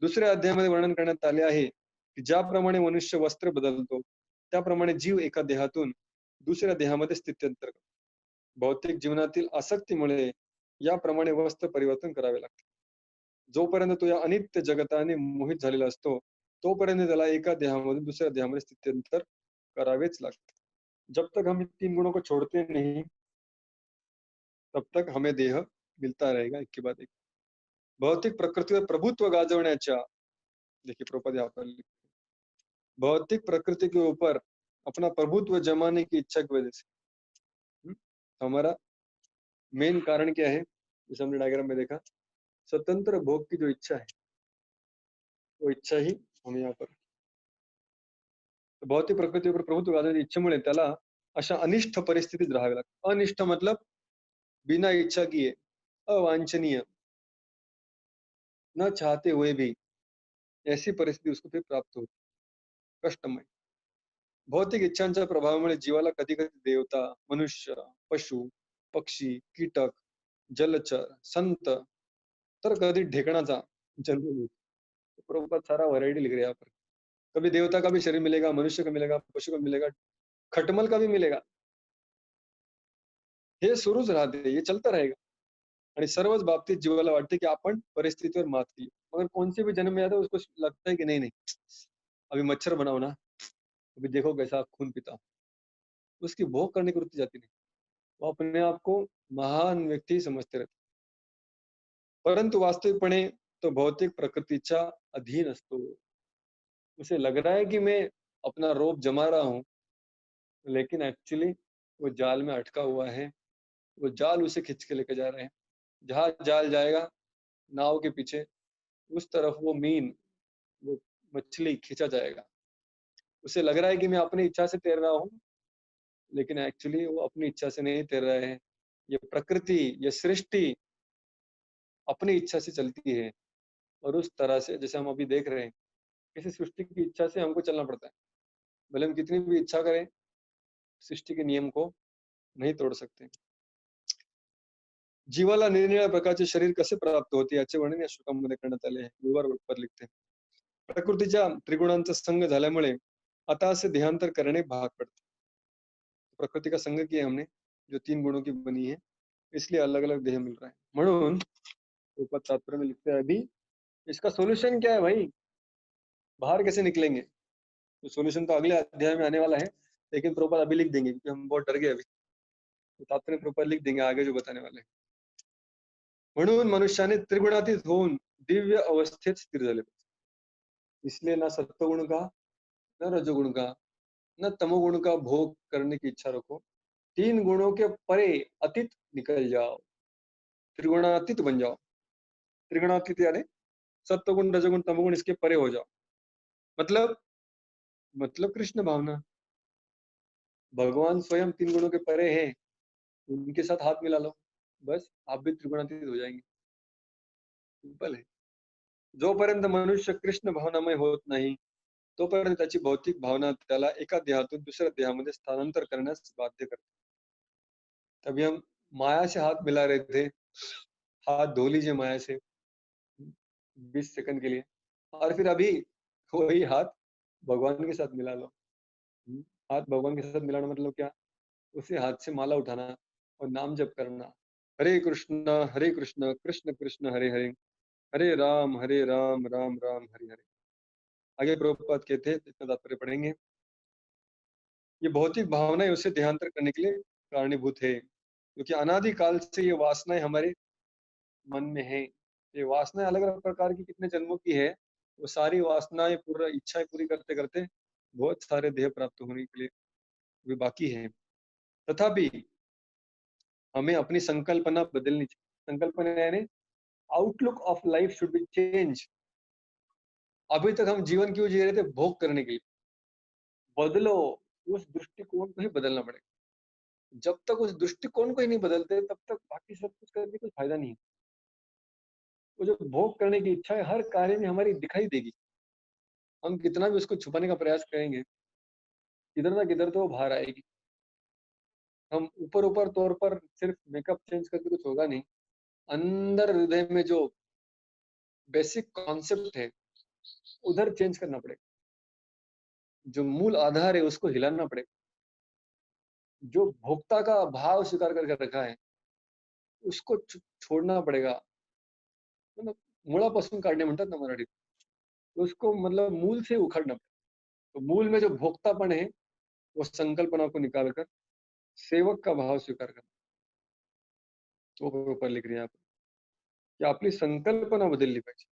दुसऱ्या अध्यायामध्ये वर्णन करण्यात आले आहे की ज्याप्रमाणे मनुष्य वस्त्र बदलतो त्याप्रमाणे जीव एका देहातून दुसऱ्या देहामध्ये स्थित्यंतर करतो। भौतिक जीवनातील आसक्तीमुळे याप्रमाणे वस्त्र परिवर्तन करावे लागते। जोपर्यंत तो या अनित्य जगताने मोहित झालेला असतो तोपर्यंत त्याला एका देहामधून दूसऱ्या देहामध्ये स्थित्यंतर करावेच लागते। जब तक हम इन 3 गुणों को छोड़ते नहीं तब तक हमें देह मिलता रहेगा एक के बाद एक। भौतिक प्रकृतीवर प्रभुत्व गाजवण्याच्या, देखिए प्रभुपाद यहाँ पर लिखते हैं, भौतिक प्रकृति के ऊपर अपना प्रभुत्व जमाने की इच्छा की वजह से, हमारा मेन कारण क्या है, जैसे हमने डायग्राम में देखा, स्वतंत्र भोग की जो इच्छा है, वो इच्छा ही हमें यहाँ पर भौतिक प्रकृतीवर प्रभुत्व गाजवण्याच्या इच्छेमुळे त्याला अशा अनिष्ट परिस्थितीत राहावे लागते। अनिष्ट मतलब बिना इच्छा किए, अवांछनीय, न चाहते हुए भी ऐसी परिस्थिती उसको फिर प्राप्त होती, कष्टमय। भौतिक इच्छांच्या प्रभावामुळे जीवाला कधी कधी देवता, मनुष्य, पशु, पक्षी, कीटक, जलचर, संत, तर कभी ढेकणाचा जन्म मिळतो। प्रभुपाद सारा वैरायटी लिख रहे हैं यहाँ पर। कभी देवता का भी शरीर मिलेगा, मनुष्य का मिलेगा, पशु का मिलेगा, खटमल का भी मिलेगा। हे सुरूच राहते, ये चलता रहेगा। आणि सर्वच बाबतीत जीवाला वाटते की आपण परिस्थितीवर मात केली, मगर कौन से भी जन्म में आता है उसको लगता है कि नहीं नहीं, अभी मच्छर बनाओ ना, अभी देखो कैसा खून पीता हूं। उसकी भोग करने की वृत्ति जाती नहीं, वो अपने आप को महान व्यक्ति समझते रहते। परंतु वास्तविकपणे तो भौतिक प्रकृतीच्या अधीन असतो। उसे लग रहा है कि मैं अपना रोप जमा रहा हूँ, लेकिन एक्चुअली वो जाल में अटका हुआ है। वो जाल उसे खींच के लेके जा रहे हैं। जहां जाल जाएगा नाव के पीछे, उस तरफ वो मीन, वो मछली खींचा जाएगा। उसे लग रहा है कि मैं अपनी इच्छा से तैर रहा हूँ, लेकिन एक्चुअली वो अपनी इच्छा से नहीं तैर रहे हैं। ये प्रकृति, ये सृष्टि अपनी इच्छा से चलती है और उस तरह से जैसे हम अभी देख रहे हैं, किसी सृष्टि की इच्छा से हमको चलना पड़ता है। भले हम कितनी भी इच्छा करें, सृष्टि के नियम को नहीं तोड़ सकते। जीवाला निरनिराळ्या प्रकारचे शरीर कसे प्राप्त होते याचे वर्णन या श्लोकामध्ये करण्यात आले आहे। विवर पर लिखते हैं, प्रकृतीच्या त्रिगुणांचा संग झाल्यामुळे अतः से देहांतर करने भाग पड़ते। प्रकृति का संग किया हमने, जो 3 गुणों की बनी है, इसलिए अलग-अलग देह मिल रहा है। म्हणून ऊपर तात्पर्य में लिखते हैं अभी इसका सॉल्यूशन क्या है भाई? बाहर कैसे निकलेंगे? तो सॉल्यूशन तो अगले अध्याय में आने वाला है, लेकिन प्रभुपाद अभी लिख देंगे क्योंकि हम बहुत डर गए अभी। तो तात्पर्य प्रभुपाद लिख देंगे आगे जो बताने वाले हैं। म्हणून मनुष्याने त्रिगुणातीत होऊन दिव्य अवस्थेत स्थिर झाले पाहिजे। इसलिए ना सत्वगुण का, न रजोगुण का, न तमोगुण का भोग करने की इच्छा रखो। 3 गुणों के परे अतीत निकल जाओ, त्रिगुणातीत बन जाओ। त्रिगुणातीत यानी सत्वगुण, रजोगुण, तमोगुण इसके परे हो जाओ। मतलब कृष्ण भावना। भगवान स्वयं 3 गुणों के परे हैं, उनके साथ हाथ मिला लो, बस आप भी त्रिगुणातीत हो जाएंगे। सिंपल है। जोपर्यंत मनुष्य कृष्ण भावनामय होत नाही, तोपर्यंत त्याची भौतिक भावना त्याला एका देहातून दुसऱ्या देहामध्ये स्थानांतर करण्यास बाध्य करते। तभी हम माया से हाथ मिला रहे थे, हाथ धो लीजिए माया से 20 सेकंड के लिए, और फिर अभी वही हाथ भगवान के साथ मिला लो। हाथ भगवान के साथ मिलाना मतलब क्या? उसी हाथ से माला उठाना और नाम जप करना, हरे कृष्ण कृष्ण कृष्ण हरे हरे, हरे राम राम राम हरे हरे। आगे प्रभुपाद कहते हैं, इसका तात्पर्य पढ़ेंगे। ये भौतिक भावनाएं उसे देहांतर करने के लिए कारणीभूत है, क्योंकि अनादि काल से ये वासनाएं हमारे मन में है। ये वासनाएं अलग अलग प्रकार की कितने जन्मों की है, वो सारी वासनाएं पूरा इच्छाएं पूरी करते करते बहुत सारे देह प्राप्त होने के लिए भी बाकी है। तथापि हमें अपनी संकल्पना बदलनी चाहिए। संकल्पना यानी outlook of life should be change. अभी तक हम जीवन क्यों जी रहे थे? भोग करने के लिए। बदलो, उस दृष्टिकोण को ही बदलना पड़ेगा। जब तक उस दृष्टिकोण को ही नहीं बदलते, तब तक बाकी सब कुछ करने कोई फायदा नहीं है। वो जो भोग करने की इच्छा है हर कार्य में हमारी दिखाई देगी। हम कितना भी उसको छुपाने का प्रयास करेंगे, किधर ना किधर तो वो बाहर आएगी। हम ऊपर ऊपर तौर पर सिर्फ मेकअप चेंज करके कुछ होगा नहीं। अंदर हृदय में जो बेसिक कॉन्सेप्ट है, उधर चेंज करना पड़ेगा। जो मूल आधार है उसको हिलाना पड़ेगा। जो भोक्ता का भाव स्वीकार करके रखा है, उसको छोड़ना पड़ेगा। मतलब मुळापासून काढणे म्हणतात ना मराठीत, तो उसको मतलब मूल से उखड़ना पड़ेगा। तो मूल में जो भोक्तापन है, वो संकल्पना को निकाल कर सेवक का भाव स्वीकार करना। तो ऊपर लिख रहे हैं आप की आपली संकल्पना बदलली पाहिजे।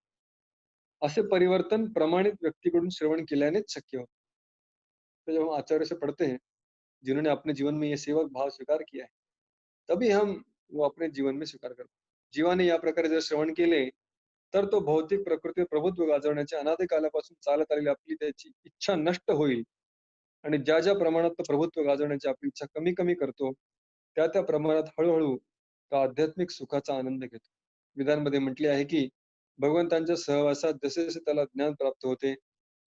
असे परिवर्तन प्रमाणित व्यक्तीकडून श्रवण केल्यानेच शक्य होते। तो जब हम आचार्य से पढ़ते हैं, जिन्होंने अपने जीवन में ये सेवक भाव स्वीकार किया है, तभी हम वो अपने जीवन में स्वीकार करतो। जीवाने या प्रकारे जर श्रवण केले, तर तो भौतिक प्रकृतीवर प्रभुत्व गाजवण्याच्या अनादी कालापासून चालत आलेली आपली त्याची इच्छा नष्ट होईल आणि ज्या ज्या प्रमाणात तो प्रभुत्व गाजवण्याची आपली इच्छा कमी कमी करतो, त्या त्या प्रमाणात हळूहळू तो आध्यात्मिक सुखाचा आनंद घेतो। वेदांमध्ये म्हटले आहे की भगवंतांच्या सहवासात जसे जसे त्याला ज्ञान प्राप्त होते,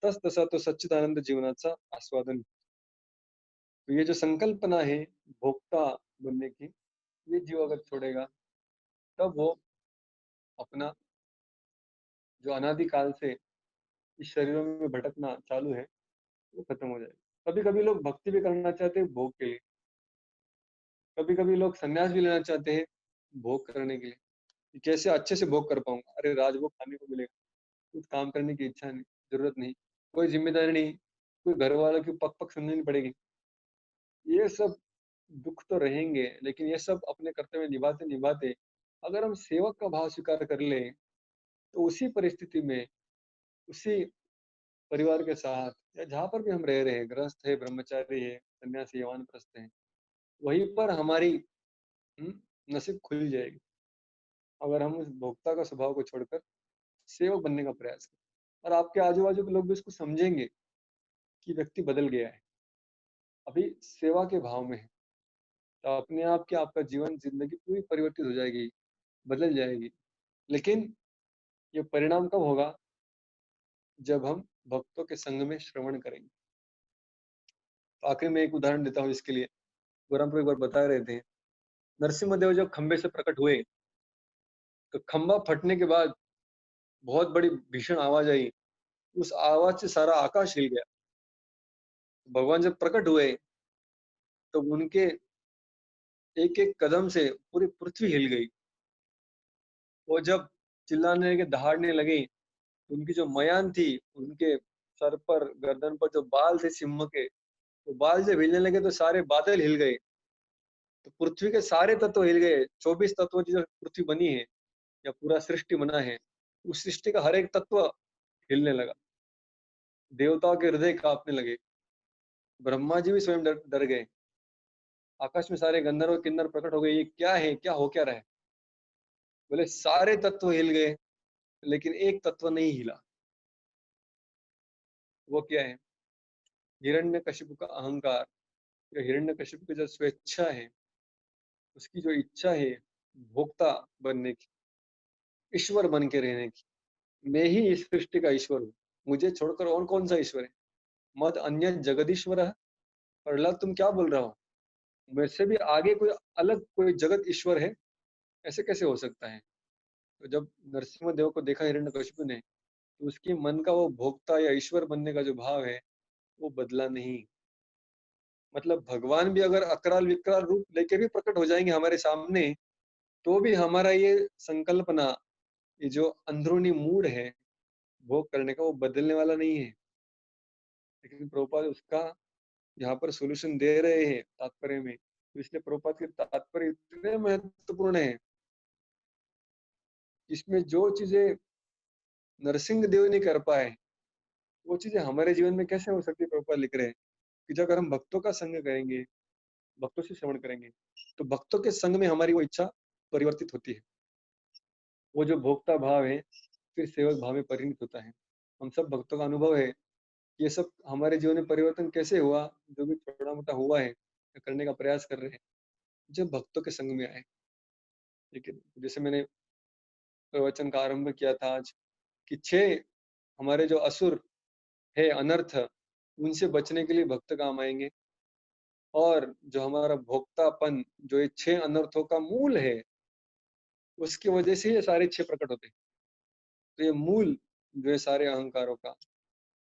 तस तसा तो सच्चिदानंद जीवनाचा आस्वादन। तो ये जो संकल्पना है भोक्ता बनने की, ये जीव अगर छोड़ेगा, तब वो अपना जो अनादि काल से इस शरीरों में भटकना चालू है, वो खत्म हो जाएगा। कभी कभी लोग भक्ति भी करना चाहते हैं भोग के लिए, कभी कभी लोग संन्यास भी लेना चाहते हैं भोग करने के लिए कि कैसे अच्छे से भोग कर पाऊंगा। अरे राजभोग खाने को मिलेगा, कुछ काम करने की इच्छा नहीं, जरूरत नहीं, कोई जिम्मेदारी नहीं, कोई घर वालों की पक पक सुननी नहीं पड़ेगी। ये सब दुख तो रहेंगे, लेकिन ये सब अपने कर्तव्य निभाते निभाते अगर हम सेवक का भाव स्वीकार कर ले, तो उसी परिस्थिति में, उसी परिवार के साथ या जहाँ पर भी हम रह रहे हैं, गृहस्थ है, ब्रह्मचारी है, सन्यासी है, वानप्रस्थ है, वहीं पर हमारी नसीब खुल जाएगी। अगर हम उस भोक्ता का स्वभाव को छोड़कर सेवक बनने का प्रयास करें, और आपके आजू बाजू के लोग भी इसको समझेंगे कि व्यक्ति बदल गया है, अभी सेवा के भाव में है। तो अपने आप की आपका जीवन जिंदगी पूरी परिवर्तित हो जाएगी, बदल जाएगी। लेकिन ये परिणाम कब होगा? जब हम भक्तों के संग में श्रवण करेंगे। तो आखिर में एक उदाहरण देता हूँ इसके लिए। गोराम एक बार बता रहे थे, नरसिम्हा देव जब खंबे से प्रकट हुए, तो खंबा फटने के बाद बहुत बड़ी भीषण आवाज आई। उस आवाज से सारा आकाश हिल गया। भगवान जब प्रकट हुए तो उनके एक एक कदम से पूरी पृथ्वी हिल गई। वो जब चिल्लाने लगे, दहाड़ने लगे, उनकी जो मयान थी, उनके सर पर, गर्दन पर जो बाल थे सिंह के, वो बाल जब हिलने लगे तो सारे बादल हिल गए। तो पृथ्वी के सारे तत्व हिल गए। 24 तत्वों की जो पृथ्वी बनी है या पूरा सृष्टि बना है, उस सृष्टि का हर एक तत्व हिलने लगा। देवताओं के हृदय कांपने लगे। ब्रह्मा जी भी स्वयं डर डर गए। आकाश में सारे गंधर्व किन्नर प्रकट हो गए, ये क्या है, क्या हो क्या रहा है? बोले सारे तत्व हिल गए, लेकिन एक तत्व नहीं हिला। वो क्या है? हिरण्यकशिपु का अहंकार, या हिरण्यकशिपु की जो स्वेच्छा है, उसकी जो इच्छा है भोक्ता बनने की, ईश्वर बन के रहने की। मैं ही इस सृष्टि का ईश्वर हूँ, मुझे छोड़कर और कौन सा ईश्वर है? मत अन्य जगदीश्वर है। प्रहलाद तुम क्या बोल रहा हो? मेरे से भी आगे कोई अलग कोई जगत ईश्वर है? ऐसे कैसे हो सकता है? तो जब नरसिंह देव को देखा हिरण्यकशिपु ने, तो उसके मन का वो भोक्ता या ईश्वर बनने का जो भाव है, वो बदला नहीं। मतलब भगवान भी अगर अकराल विकराल रूप लेके भी प्रकट हो जाएंगे हमारे सामने, तो भी हमारा ये संकल्पना, ये जो अंदरूनी मूड है भोग करने का, वो बदलने वाला नहीं है। लेकिन प्रभुपाद उसका यहाँ पर सॉल्यूशन दे रहे हैं तात्पर्य में। तो इसलिए प्रभुपाद के तात्पर्य इतने महत्वपूर्ण है। इसमें जो चीजें नरसिंह देव नहीं कर पाए, वो चीजें हमारे जीवन में कैसे हो सकती है? प्रभुपाद लिख रहे हैं कि जब अगर हम भक्तों का संग करेंगे, भक्तों से श्रवण करेंगे, तो भक्तों के संग में हमारी वो इच्छा परिवर्तित होती है। वो जो भोक्ता भाव है फिर सेवक भाव में परिणत होता है। हम सब भक्तों का अनुभव है। ये सब हमारे जीवन में परिवर्तन कैसे हुआ? जो भी छोटा मोटा हुआ है या करने का प्रयास कर रहे हैं, जब भक्तों के संग में आए। लेकिन जैसे मैंने प्रवचन का आरंभ किया था आज, कि 6 हमारे जो असुर है अनर्थ, उनसे बचने के लिए भक्त काम आएंगे। और जो हमारा भोक्तापन, जो ये 6 अनर्थों का मूल है, उसकी वजह से ये सारे 6 प्रकट होते हैं। तो ये मूल जो है सारे अहंकारों का,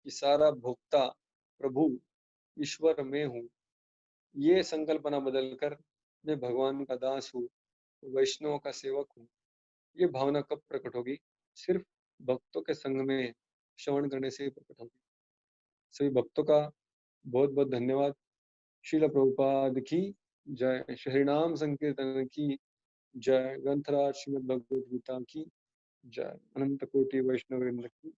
कि सारा भोक्ता प्रभु ईश्वर मैं हूँ, ये संकल्पना बदलकर मैं भगवान का दास हूँ, वैष्णव का सेवक हूँ, ये भावना कब प्रकट होगी? सिर्फ भक्तों के संग में श्रवण करने से ही प्रकट होगी। सभी भक्तों का बहुत बहुत धन्यवाद। श्रील प्रभुपाद की जय। हरिनाम संकीर्तन की जय। ग्रंथराज श्रीमद् भगवद गीता की जय। अनंत कोटि वैष्णव वृंद की